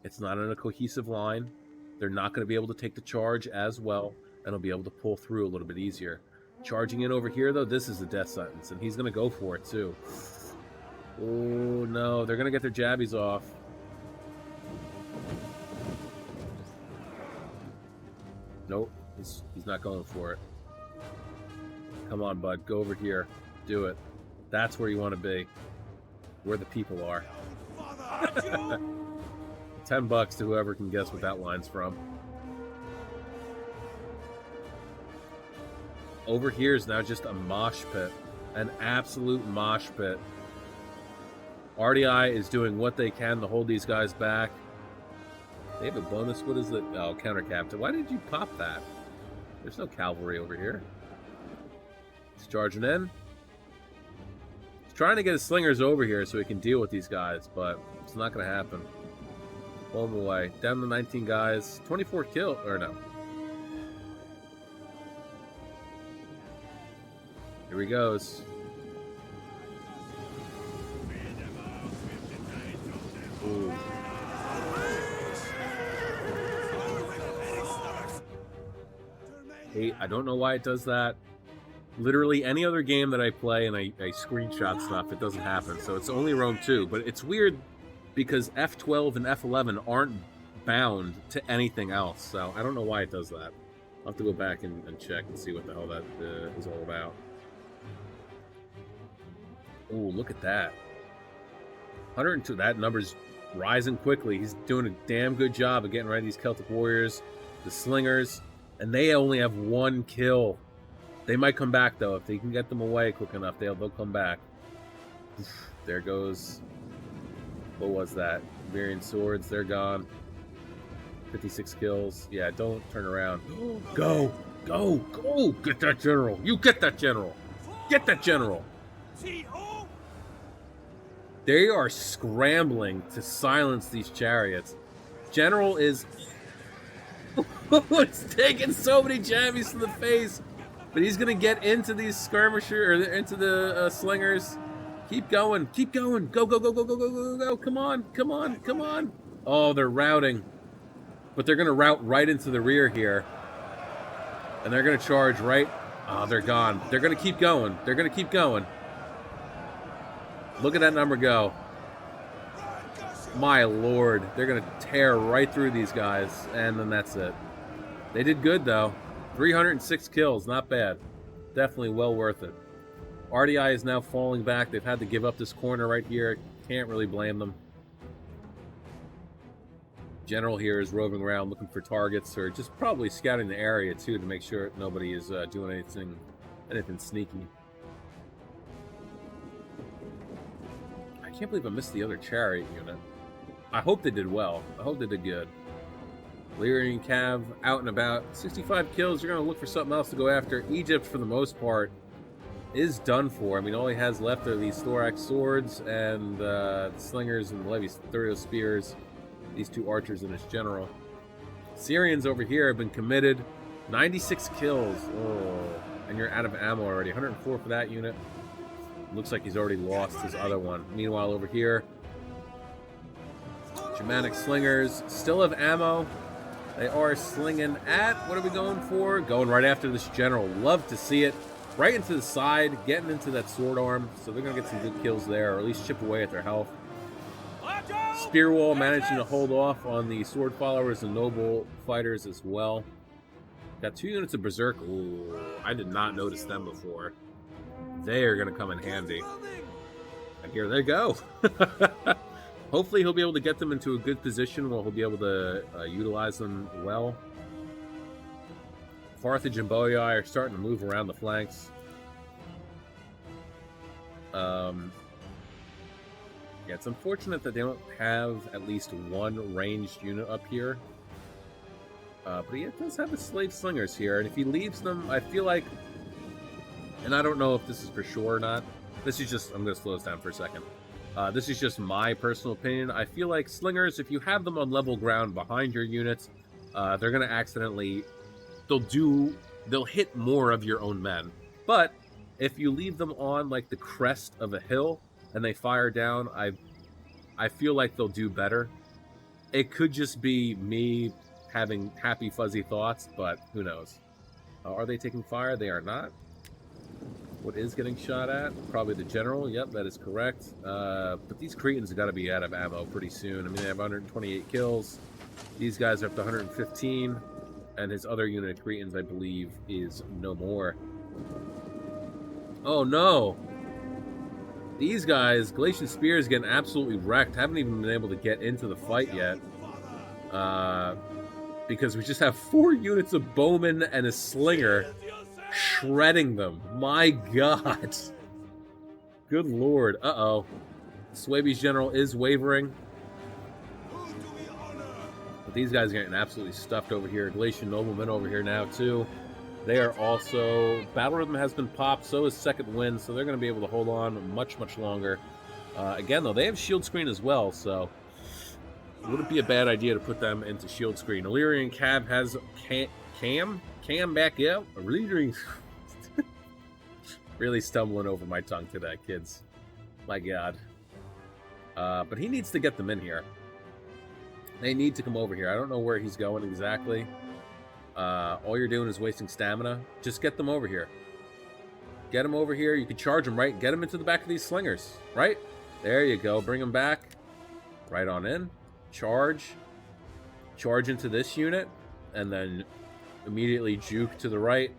It's not in a cohesive line. They're not going to be able to take the charge as well, and he'll be able to pull through a little bit easier. Charging in over here, though, this is a death sentence, and he's going to go for it, too. Oh, no. They're going to get their jabbies off. Nope. He's not going for it. Come on, bud. Go over here. Do it. That's where you want to be. Where the people are. $10 to whoever can guess what that line's from. Over here is now just a mosh pit. An absolute mosh pit. RDI is doing what they can to hold these guys back. They have a bonus. What is it? Oh, counter captain. Why did you pop that? There's no cavalry over here. He's charging in. He's trying to get his slingers over here so he can deal with these guys, but it's not going to happen. Blow him away. Down to 19 guys. 24 kill. Or no. Here he goes. Ooh. Hey, I don't know why it does that. Literally any other game that I play and I screenshot stuff, it doesn't happen. So it's only Rome 2. But it's weird because F12 and F11 aren't bound to anything else. So I don't know why it does that. I'll have to go back and check and see what the hell that is all about. Oh, look at that. 102. That number's rising quickly. He's doing a damn good job of getting rid of these Celtic warriors, the slingers, and they only have one kill. They might come back, though. If they can get them away quick enough, they'll come back. There goes... What was that? Varian swords, they're gone. 56 kills. Yeah, don't turn around. Go! Go! Go! Get that general! You get that general! Get that general! They are scrambling to silence these chariots. General is... It's taking so many jabbies to the face. But he's going to get into these skirmishers, or into the slingers. Keep going. Keep going. Go, go, go, go, go, go, go, go. Come on. Come on. Come on. Oh, they're routing. But they're going to route right into the rear here. And they're going to charge right... Oh, they're gone. They're going to keep going. They're going to keep going. Look at that number go. My lord. They're going to tear right through these guys. And then that's it. They did good, though. 306 kills. Not bad. Definitely well worth it. RDI is now falling back. They've had to give up this corner right here. Can't really blame them. General here is roving around looking for targets, or just probably scouting the area, too, to make sure nobody is doing anything sneaky. I can't believe I missed the other chariot unit. I hope they did well. I hope they did good. Lyrian Cav out and about. 65 kills. You're going to look for something else to go after. Egypt, for the most part, is done for. I mean, all he has left are these thorax swords and slingers and Levy's Thurio spears. These two archers and his general. Syrians over here have been committed. 96 kills. Oh, and you're out of ammo already. 104 for that unit. Looks like he's already lost his other one. Meanwhile, over here, Germanic slingers still have ammo. They are slinging at, what are we going for? Going right after this general. Love to see it. Right into the side, getting into that sword arm. So they're going to get some good kills there, or at least chip away at their health. Spear wall managing to hold off on the sword followers and noble fighters as well. Got 2 units of berserk. Ooh, I did not notice them before. They are going to come in handy. And here they go. Hopefully he'll be able to get them into a good position where he'll be able to utilize them well. Carthage and Boii are starting to move around the flanks. Yeah, it's unfortunate that they don't have at least one ranged unit up here. But he does have his slave slingers here, and if he leaves them, I feel like, and I don't know if this is for sure or not, this is just, I'm going to slow this down for a second. This is just my personal opinion. I feel like slingers, if you have them on level ground behind your units, they're going to accidentally, they'll hit more of your own men. But if you leave them on like the crest of a hill and they fire down, I feel like they'll do better. It could just be me having happy fuzzy thoughts, but who knows. Are they taking fire? They are not. What is getting shot at? Probably the general. Yep, that is correct. But these Cretans have got to be out of ammo pretty soon. I mean, they have 128 kills. These guys are up to 115. And his other unit of Cretans, I believe, is no more. Oh, no. These guys, Galatian Spears, getting absolutely wrecked. Haven't even been able to get into the fight yet. Because we just have 4 units of bowmen and a slinger shredding them. My God. Good Lord. Uh-oh. Swaby's general is wavering. But these guys are getting absolutely stuffed over here. Galatian noblemen over here now, too. They are also... Battle Rhythm has been popped, so is Second Wind, so they're going to be able to hold on much, much longer. Again, though, they have shield screen as well, so... It wouldn't be a bad idea to put them into shield screen. Illyrian Cab has Cam back out. Really stumbling over my tongue today, kids. My God. But he needs to get them in here. They need to come over here. I don't know where he's going exactly. All you're doing is wasting stamina. Just get them over here. Get them over here. You can charge them, right? Get them into the back of these slingers, right? There you go. Bring them back. Right on in. Charge into this unit, and then immediately juke to the right.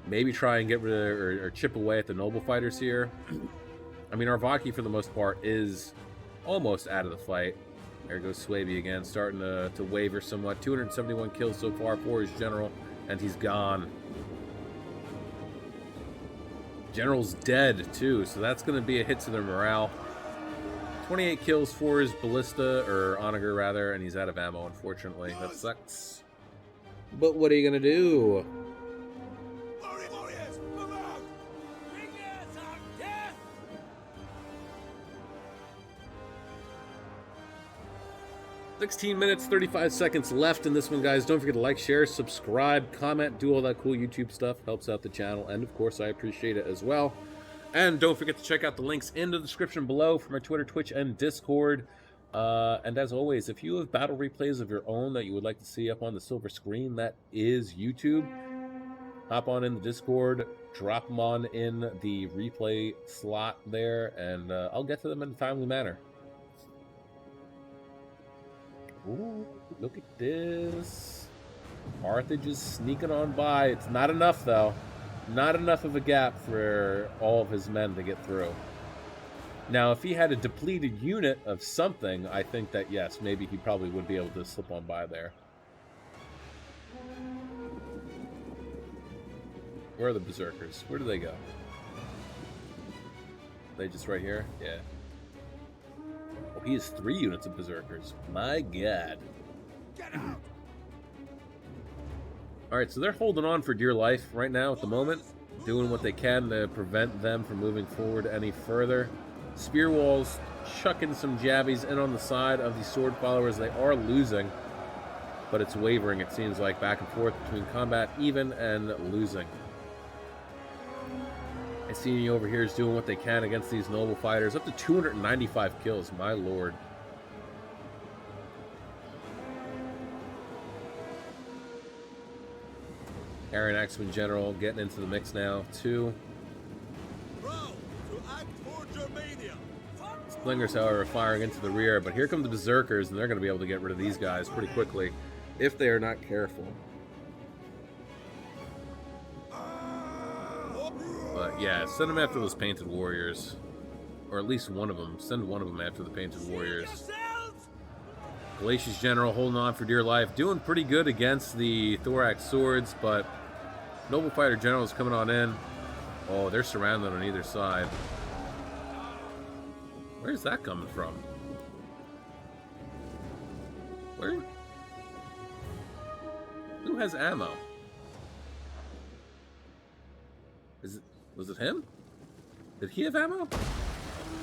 Maybe try and get rid of, or chip away at the noble fighters here. I mean, Arvaki, for the most part, is almost out of the fight. There goes Swaby again, starting to waver somewhat. 271 kills so far for his general, and he's gone. General's dead, too, so that's going to be a hit to their morale. 28 kills for his ballista, or onager rather, and he's out of ammo, unfortunately. That sucks. But what are you going to do? 16 minutes, 35 seconds left in this one, guys. Don't forget to like, share, subscribe, comment, do all that cool YouTube stuff. Helps out the channel, and of course, I appreciate it as well. And don't forget to check out the links in the description below from our Twitter, Twitch, and Discord. And as always, if you have battle replays of your own that you would like to see up on the silver screen, that is YouTube. Hop on in the Discord, drop them on in the replay slot there, and I'll get to them in a timely manner. Ooh, look at this. Carthage is sneaking on by. It's not enough, though. Not enough of a gap for all of his men to get through. Now, if he had a depleted unit of something, I think that, yes, maybe he probably would be able to slip on by there. Where are the berserkers? Where do they go? Are they just right here? Yeah. Oh, he has 3 units of berserkers. My God. Get out! Alright, so they're holding on for dear life right now at the moment. Doing what they can to prevent them from moving forward any further. Spear walls chucking some jabbies in on the side of the sword followers. They are losing, but it's wavering, it seems like, back and forth between combat even and losing. Iceni over here is doing what they can against these noble fighters. Up to 295 kills, my lord. Aaron Axman General getting into the mix now, too. Slingers, however, are firing into the rear, but here come the Berserkers, and they're going to be able to get rid of these guys pretty quickly, if they are not careful. But yeah, send them after those painted warriors. Or at least one of them. Send one of them after the Painted Warriors. Yourselves! Galatia's general holding on for dear life. Doing pretty good against the Thorax Swords, but Noble Fighter General is coming on in. Oh, they're surrounded on either side. Where's that coming from? Where? Who has ammo? Was it him? Did he have ammo?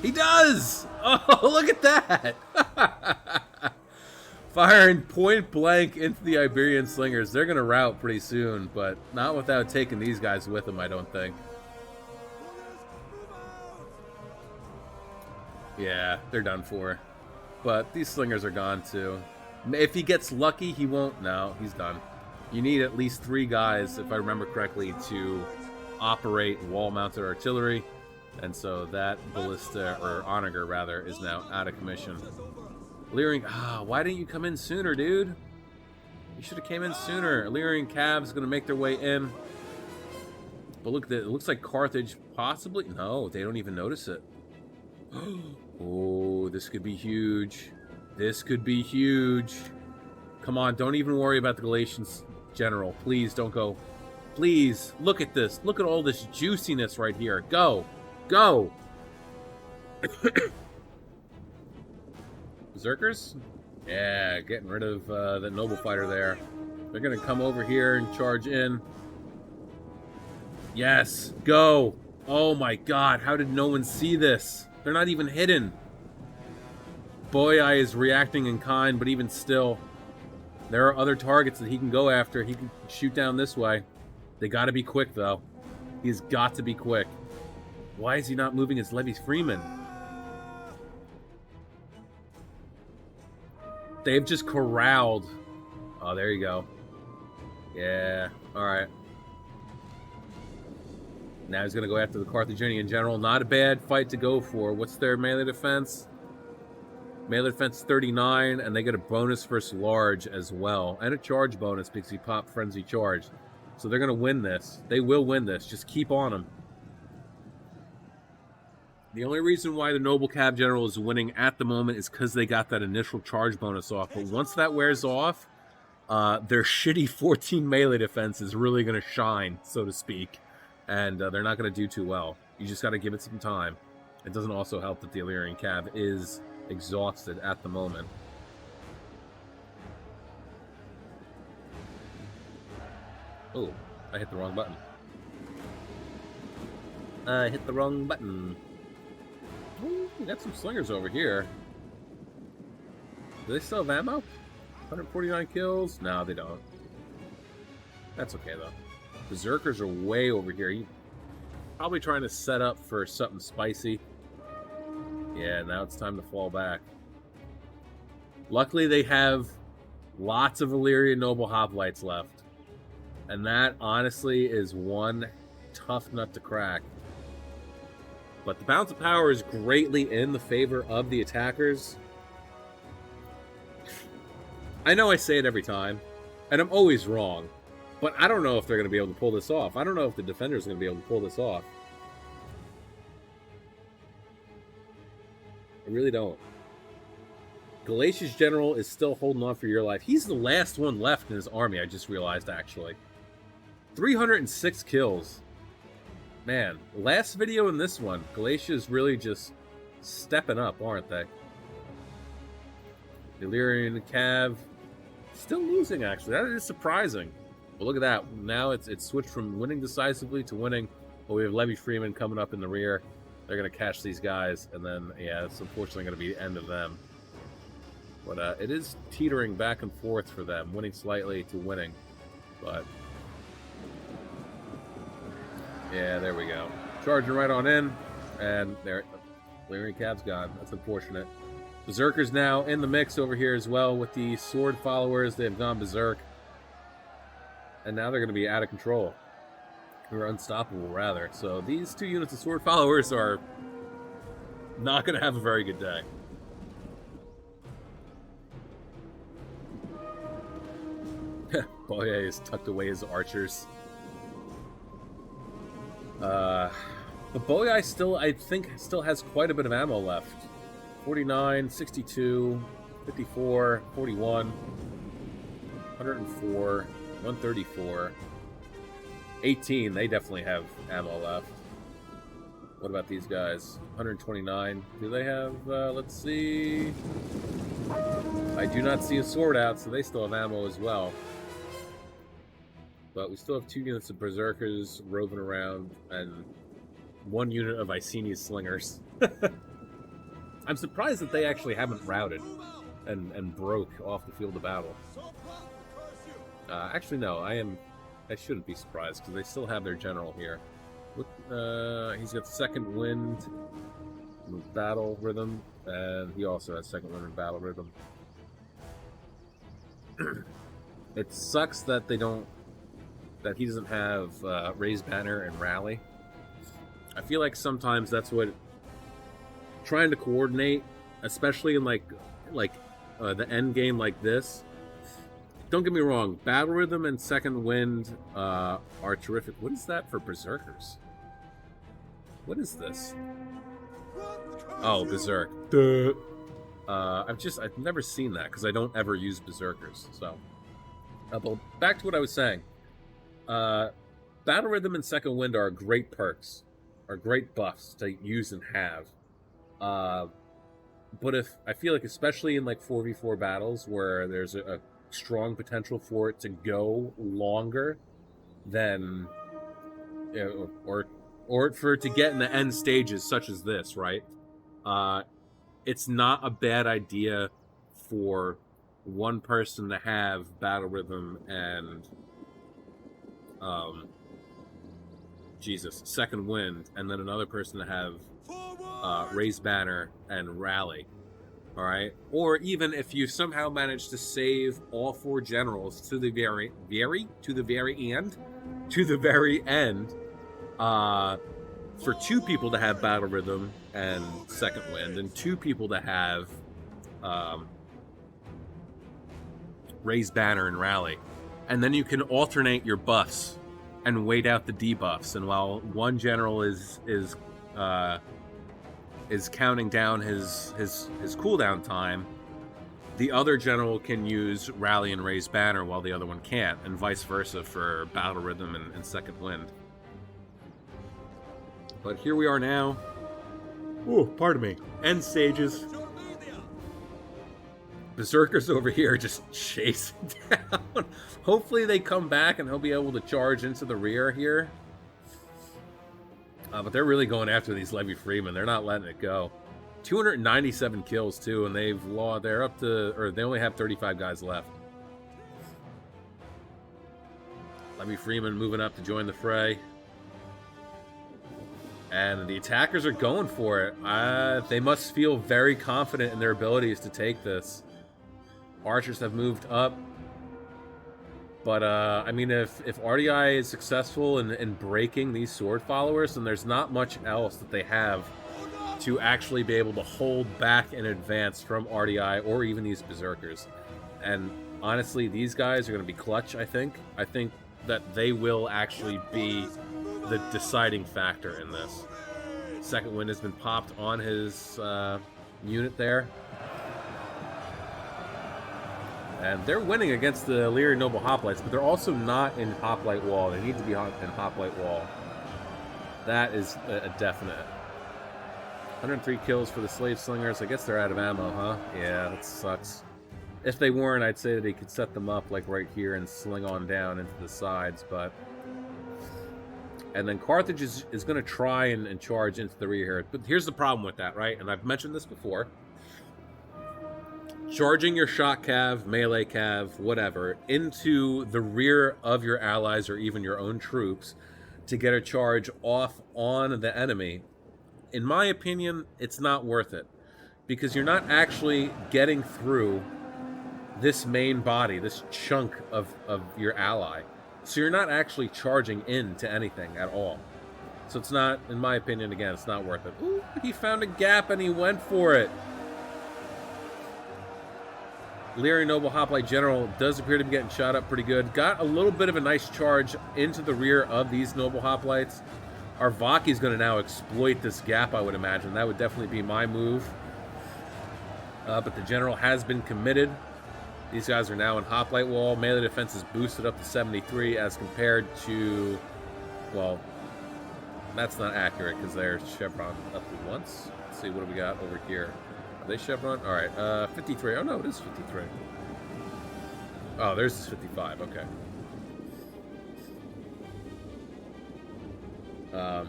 He does! Oh, look at that! Firing point blank into the Iberian Slingers. They're going to rout pretty soon, but not without taking these guys with them, I don't think. Yeah, they're done for. But these Slingers are gone too. If he gets lucky, he won't. No, he's done. You need at least 3 guys, if I remember correctly, to operate wall-mounted artillery. And so that ballista, or onager rather, is now out of commission. Illyrian, why didn't you come in sooner, dude? You should have came in sooner. Illyrian Cav's gonna make their way in. But look, it looks like Carthage possibly. No, they don't even notice it. Oh, this could be huge. This could be huge. Come on, don't even worry about the Galatians general. Please don't go. Please, look at this. Look at all this juiciness right here. Go. Go. Berserkers? Yeah, getting rid of the Noble Fighter there. They're going to come over here and charge in. Yes, go. Oh my god, how did no one see this? They're not even hidden. Boyai is reacting in kind, but even still, there are other targets that he can go after. He can shoot down this way. They got to be quick, though. He's got to be quick. Why is he not moving his Levi Freeman? They've just corralled. Oh, there you go. Yeah, alright. Now he's going to go after the Carthaginian general. Not a bad fight to go for. What's their melee defense? Melee defense 39, and they get a bonus versus large as well. And a charge bonus because he popped Frenzy Charge. So they're going to win this. They will win this. Just keep on them. The only reason why the Noble Cav General is winning at the moment is because they got that initial charge bonus off. But once that wears off, their shitty 14 melee defense is really going to shine, so to speak. And they're not going to do too well. You just got to give it some time. It doesn't also help that the Illyrian Cav is exhausted at the moment. Oh, I hit the wrong button. I hit the wrong button. Ooh, we got some slingers over here. Do they still have ammo? 149 kills? No, they don't. That's okay, though. Berserkers are way over here. He's probably trying to set up for something spicy. Yeah, now it's time to fall back. Luckily, they have lots of Illyrian Noble Hoplites left. And that, honestly, is one tough nut to crack. But the balance of power is greatly in the favor of the attackers. I know I say it every time, and I'm always wrong. But I don't know if they're going to be able to pull this off. I don't know if the defenders are going to be able to pull this off. I really don't. Galatia's general is still holding on for your life. He's the last one left in his army, I just realized, actually. 306 kills. Man, last video in this one, Galatia's really just stepping up, aren't they? The Illyrian Cav still losing, actually. That is surprising. But look at that. Now it's switched from winning decisively to winning. But we have Levi Freeman coming up in the rear. They're going to catch these guys. And then, yeah, it's unfortunately going to be the end of them. But it is teetering back and forth for them. Winning slightly to winning. But yeah, there we go. Charging right on in. And there, Illyrian Cav's gone. That's unfortunate. Berserkers now in the mix over here as well with the sword followers. They've gone berserk. And now they're going to be out of control. Or unstoppable, rather. So these two units of sword followers are not going to have a very good day. Boye has tucked away his archers. The Boei still, I think, still has quite a bit of ammo left. 49, 62, 54, 41, 104, 134, 18. They definitely have ammo left. What about these guys? 129. Do they have, let's see. I do not see a sword out, so they still have ammo as well. But we still have 2 units of Berserkers roving around, and 1 unit of Iceni's Slingers. I'm surprised that they actually haven't routed and broke off the field of battle. Actually, no, I shouldn't be surprised, because they still have their general here. He's got second wind battle rhythm, and he also has second wind battle rhythm. It sucks that he doesn't have raised banner and rally. I feel like sometimes that's what trying to coordinate, especially in like the end game like this. Don't get me wrong, battle rhythm and second wind are terrific. What is that for Berserkers? What is this? Oh, Berserk. Duh. I've never seen that because I don't ever use Berserkers. So, but back to what I was saying. Battle rhythm and second wind are great perks, are great buffs to use and have. But if I feel like, especially in like 4v4 battles where there's a strong potential for it to go longer than, or for it to get in the end stages such as this, right? It's not a bad idea for one person to have battle rhythm and second wind, and then another person to have raised banner and rally. All right, or even if you somehow manage to save all 4 generals to the very end, for 2 people to have battle rhythm and second wind, and 2 people to have raised banner and rally, and then you can alternate your buffs and wait out the debuffs. And while one general is counting down his cooldown time, the other general can use rally and raise banner while the other one can't, and vice versa for battle rhythm and second wind. But here we are now. Ooh, pardon me. End stages. Berserkers over here just chasing down. Hopefully they come back and he'll be able to charge into the rear here. But they're really going after these Levy Freemen. They're not letting it go. 297 kills too, and they're up to, or they only have 35 guys left. Levy Freeman moving up to join the fray. And the attackers are going for it. They must feel very confident in their abilities to take this. Archers have moved up. But, I mean, if RDI is successful in breaking these sword followers, then there's not much else that they have to actually be able to hold back in advance from RDI or even these Berserkers. And honestly, these guys are going to be clutch, I think. I think that they will actually be the deciding factor in this. Second wind has been popped on his unit there. And they're winning against the Illyrian Noble Hoplites, but they're also not in Hoplite Wall. They need to be in Hoplite Wall. That is a definite. 103 kills for the Slave Slingers. I guess they're out of ammo, huh? Yeah, that sucks. If they weren't, I'd say that he could set them up like right here and sling on down into the sides, but... And then Carthage is going to try and charge into the rear here. But here's the problem with that, right? And I've mentioned this before. Charging your shot cav, melee cav, whatever, into the rear of your allies or even your own troops to get a charge off on the enemy, in my opinion, it's not worth it. Because you're not actually getting through this main body, this chunk of your ally. So you're not actually charging into anything at all. So it's not, in my opinion, again, it's not worth it. Ooh, he found a gap and he went for it. Illyrian Noble Hoplite General does appear to be getting shot up pretty good. Got a little bit of a nice charge into the rear of these Noble Hoplites. Arvaki's going to now exploit this gap, I would imagine. That would definitely be my move. But the general has been committed. These guys are now in hoplite wall. Melee defense is boosted up to 73 as compared to, well, that's not accurate because they're chevron up to once. Let's see, what do we got over here? Are they chevron? All right, 53. Oh, no, it is 53. Oh, there's this 55. Okay. But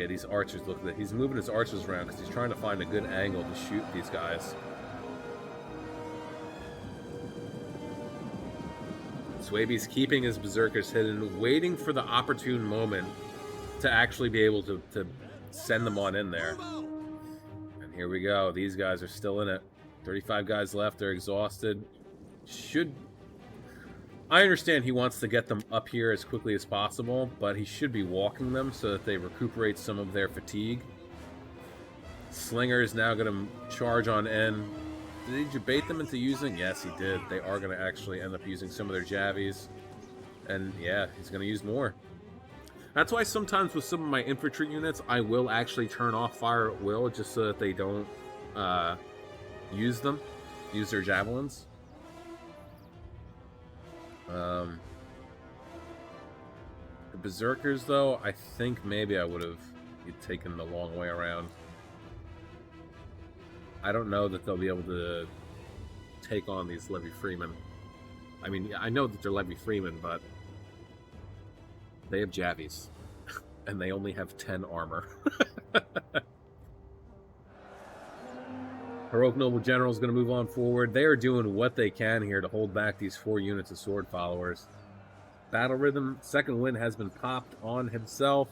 yeah, these archers, look at that. He's moving his archers around because he's trying to find a good angle to shoot these guys. Swaby's keeping his berserkers hidden, waiting for the opportune moment to actually be able to send them on in there. And here we go. These guys are still in it. 35 guys left. They're exhausted. I understand he wants to get them up here as quickly as possible, but he should be walking them so that they recuperate some of their fatigue. Slinger is now going to charge on in. Did he debate them into using? Yes, he did. They are going to actually end up using some of their javies. And yeah, he's going to use more. That's why sometimes with some of my infantry units, I will actually turn off fire at will just so that they don't use their javelins. The berserkers, though, I think maybe I would have taken the long way around. I don't know that they'll be able to take on these Levy Freemen. I mean, I know that they're Levy Freemen, but they have javies, and they only have 10 armor. Heroic Noble General is going to move on forward. They are doing what they can here to hold back these 4 units of sword followers. Battle Rhythm, second wind has been popped on himself.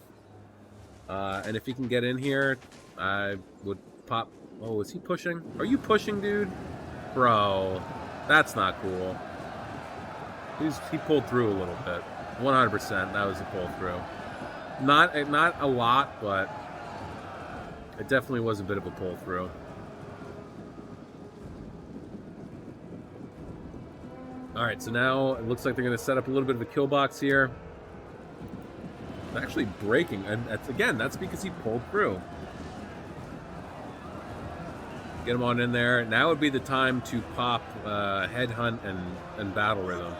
And if he can get in here, I would pop... Oh, is he pushing? Are you pushing, dude? Bro, that's not cool. He pulled through a little bit. 100%, that was a pull through. Not a lot, but it definitely was a bit of a pull through. Alright, so now it looks like they're going to set up a little bit of a kill box here. They're actually breaking, and that's because he pulled through. Get him on in there. Now would be the time to pop Headhunt and Battle Rhythm.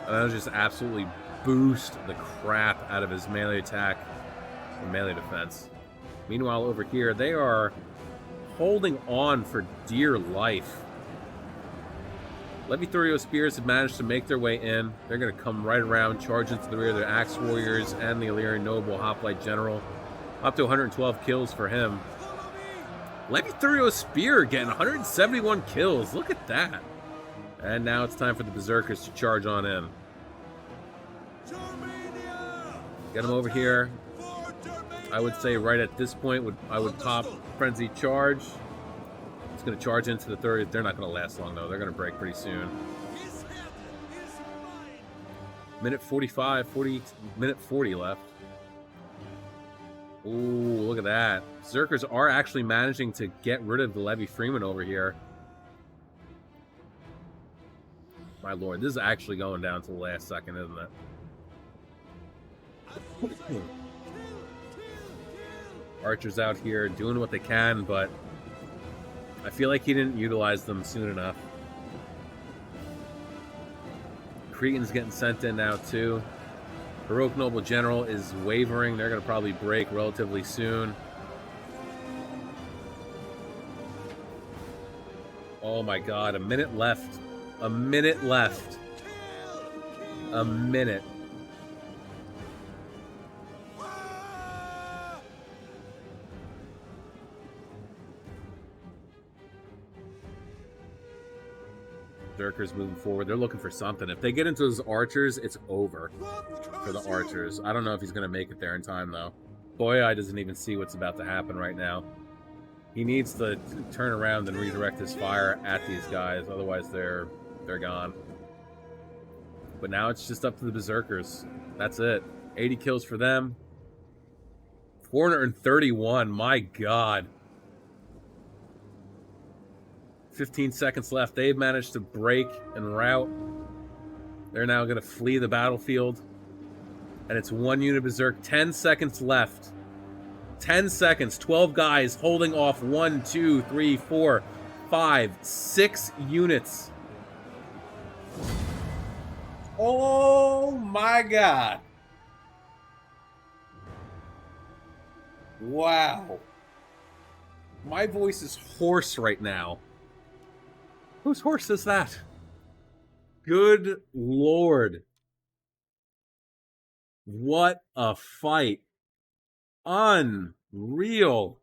And that'll just absolutely boost the crap out of his melee attack and melee defense. Meanwhile, over here, they are holding on for dear life. Levy Thurio Spears have managed to make their way in. They're going to come right around, charge into the rear of their Axe Warriors and the Illyrian Noble Hoplite General. Up to 112 kills for him. Levy Thurio Spear getting 171 kills. Look at that. And now it's time for the Berserkers to charge on in. Get them over here. I would say right at this point, I would pop Frenzy Charge. It's going to charge into the 30th. They're not going to last long, though. They're going to break pretty soon. Minute 40 left. Ooh, look at that. Berserkers are actually managing to get rid of the Levy Freeman over here. My lord, this is actually going down to the last second, isn't it? Archers out here doing what they can, but I feel like he didn't utilize them soon enough. Cretan's getting sent in now, too. Heroic Noble General is wavering. They're going to probably break relatively soon. Oh my god, a minute left. A minute left. A minute. Berserkers moving forward. They're looking for something. If they get into those archers, it's over for the archers. I don't know if he's going to make it there in time, though. Boyai doesn't even see what's about to happen right now. He needs to turn around and redirect his fire at these guys. Otherwise, they're gone. But now it's just up to the Berserkers. That's it. 80 kills for them. 431. My god. 15 seconds left. They've managed to break and rout. They're now going to flee the battlefield. And it's 1 unit Berserk. 10 seconds left. 10 seconds. 12 guys holding off 1, 2, 3, 4, 5, 6 units. Oh my god. Wow. My voice is hoarse right now. Whose horse is that? Good lord. What a fight. Unreal.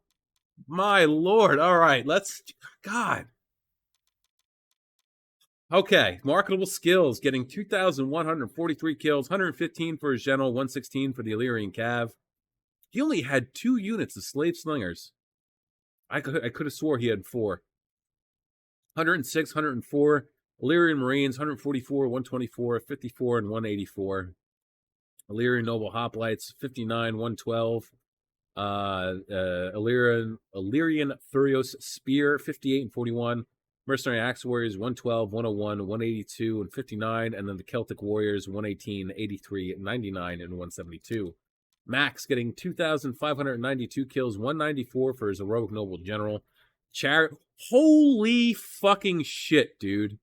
My lord. All right, let's... God. Okay, marketable skills. Getting 2,143 kills, 115 for his general, 116 for the Illyrian Cav. He only had 2 units of slave slingers. I could have swore he had 4. 106, 104. Illyrian Marines, 144, 124, 54, and 184. Illyrian Noble Hoplites, 59, 112. Illyrian Furios Spear, 58 and 41. Mercenary Axe Warriors, 112, 101, 182, and 59. And then the Celtic Warriors, 118, 83, 99, and 172. Max getting 2,592 kills, 194 for his Heroic Noble General. Holy fucking shit, dude.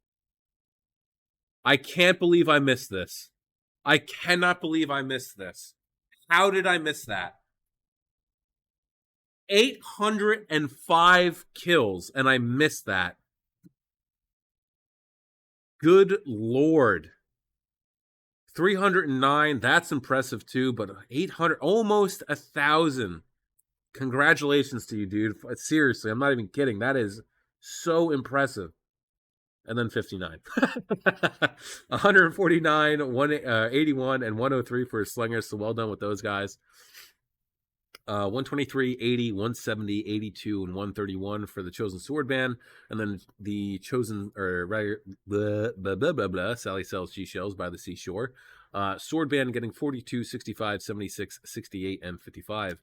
I can't believe I missed this. I cannot believe I missed this. How did I miss that? 805 kills, and I missed that. Good lord. 309, that's impressive too, but 800, almost 1,000. Congratulations to you, dude. Seriously, I'm not even kidding. That is so impressive. And then 59. 149, 81, and 103 for his slingers, so well done with those guys. 123, 80, 170, 82, and 131 for the Chosen Swordband. And then the Chosen, Sally sells She-Shells by the seashore. Swordband getting 42, 65, 76, 68, and 55.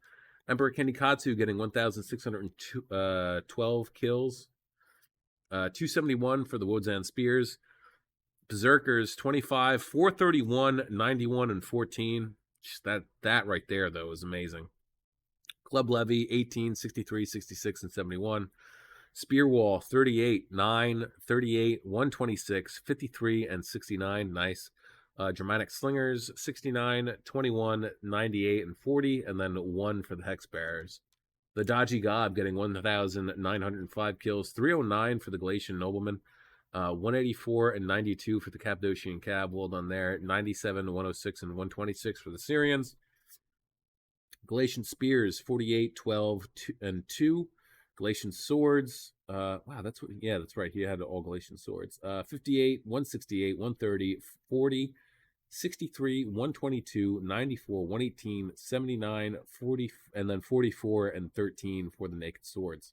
Emperor Kenikatsu getting 1,612 kills. 271 for the Wodzan Spears. Berserkers 25, 431, 91, and 14. That right there, though, is amazing. Club Levy 18, 63, 66, and 71. Spear Wall 38, 9, 38, 126, 53, and 69. Nice. Dramatic Slingers 69, 21, 98, and 40, and then 1 for the Hex Bearers. The Dodgy Gob getting 1,905 kills, 309 for the Galatian Nobleman, 184 and 92 for the Cappadocian Cab. Well done there. 97, 106, and 126 for the Syrians. Galatian Spears 48, 12, and 2. Galatian Swords. Wow, that's right. He had all Galatian Swords. 58, 168, 130, 40. 63, 122, 94, 118, 79, 40, and then 44 and 13 for the Naked Swords.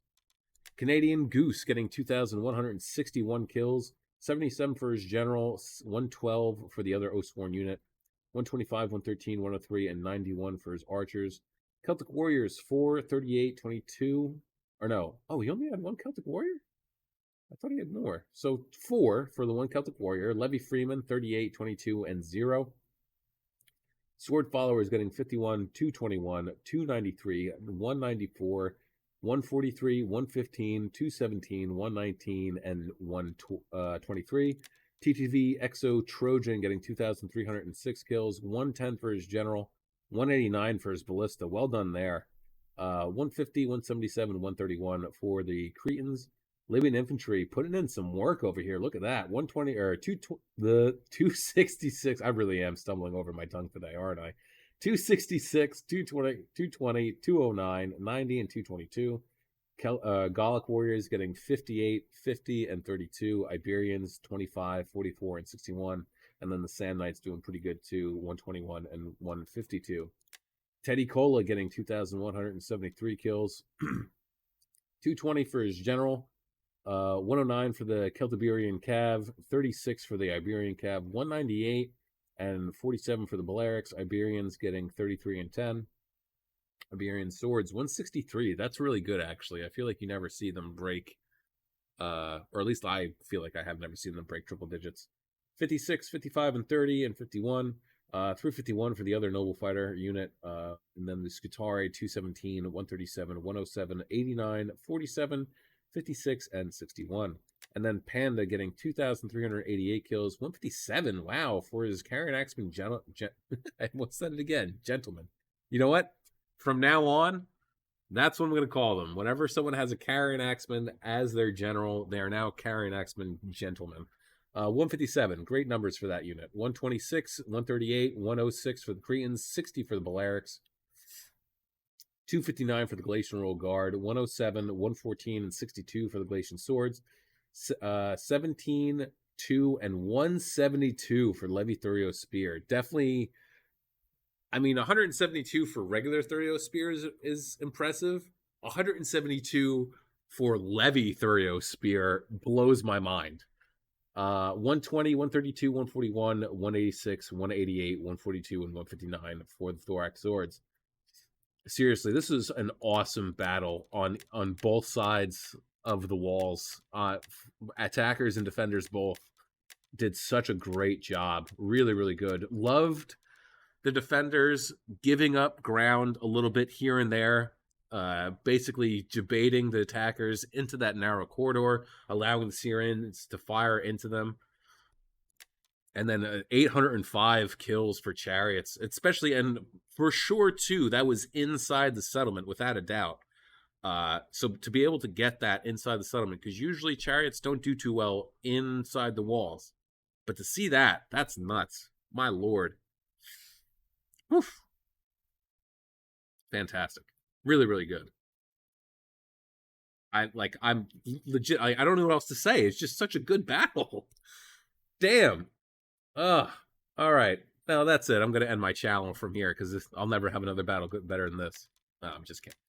Canadian Goose getting 2,161 kills, 77 for his general, 112 for the other Oathsworn unit, 125, 113, 103, and 91 for his archers. Celtic Warriors 4, 38, 22. Or no. Oh, he only had 1 Celtic Warrior? I thought he had more. So 4 for the 1 Celtic Warrior. Levy Freeman, 38, 22, and 0. Sword Followers getting 51, 221, 293, 194, 143, 115, 217, 119, and 123. TTV Exo Trojan getting 2,306 kills, 110 for his general, 189 for his ballista. Well done there. 150, 177, 131 for the Cretans. Libyan Infantry putting in some work over here. Look at that. 120 or 266. I really am stumbling over my tongue today, aren't I? 266, 220, 220, 209, 90, and 222. Gallic Warriors getting 58, 50, and 32. Iberians 25, 44, and 61. And then the Sand Knights doing pretty good too, 121 and 152. Teddy Cola getting 2,173 kills. 220 for his general. 109 for the Celtiberian Cav, 36 for the Iberian Cav, 198 and 47 for the Balearics. Iberians getting 33 and 10. Iberian Swords, 163. That's really good, actually. I feel like you never see them break, or at least I feel like I have never seen them break triple digits. 56, 55, and 30, and 51. 351 for the other Noble Fighter unit. And then the Scutari 217, 137, 107, 89, 47, 56, and 61. And then Panda getting 2,388 kills, 157. Wow, for his Carrion Axeman I almost said it again, gentleman. You know what? From now on, that's what I'm going to call them. Whenever someone has a Carrion Axeman as their general, they are now Carrion Axeman gentlemen. 157, great numbers for that unit. 126, 138, 106 for the Cretans, 60 for the Balearics, 259 for the Galatian Royal Guard, 107, 114, and 62 for the Galatian Swords, 17, 2, and 172 for Levi Thurio Spear. Definitely, I mean, 172 for regular Thurio Spear is impressive. 172 for Levi Thurio Spear blows my mind. 120, 132, 141, 186, 188, 142, and 159 for the Thorax Swords. Seriously, this is an awesome battle on both sides of the walls. Attackers and defenders both did such a great job. Really, really good. Loved the defenders giving up ground a little bit here and there. Basically debating the attackers into that narrow corridor, allowing the Syrians to fire into them. And then 805 kills for Chariots, especially, and for sure, too, that was inside the settlement, without a doubt. So to be able to get that inside the settlement, because usually Chariots don't do too well inside the walls. But to see that, that's nuts. My lord. Oof. Fantastic. Really, really good. I'm legit. I don't know what else to say. It's just such a good battle. Damn. All right. Now that's it. I'm going to end my channel from here because I'll never have another battle better than this. No, I'm just kidding.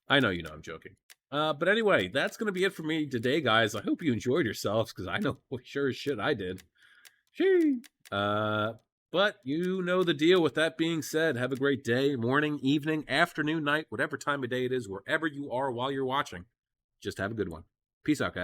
I know you know I'm joking. But anyway, that's going to be it for me today, guys. I hope you enjoyed yourselves because I know sure as shit I did. But you know the deal. With that being said, have a great day, morning, evening, afternoon, night, whatever time of day it is, wherever you are while you're watching. Just have a good one. Peace out, guys.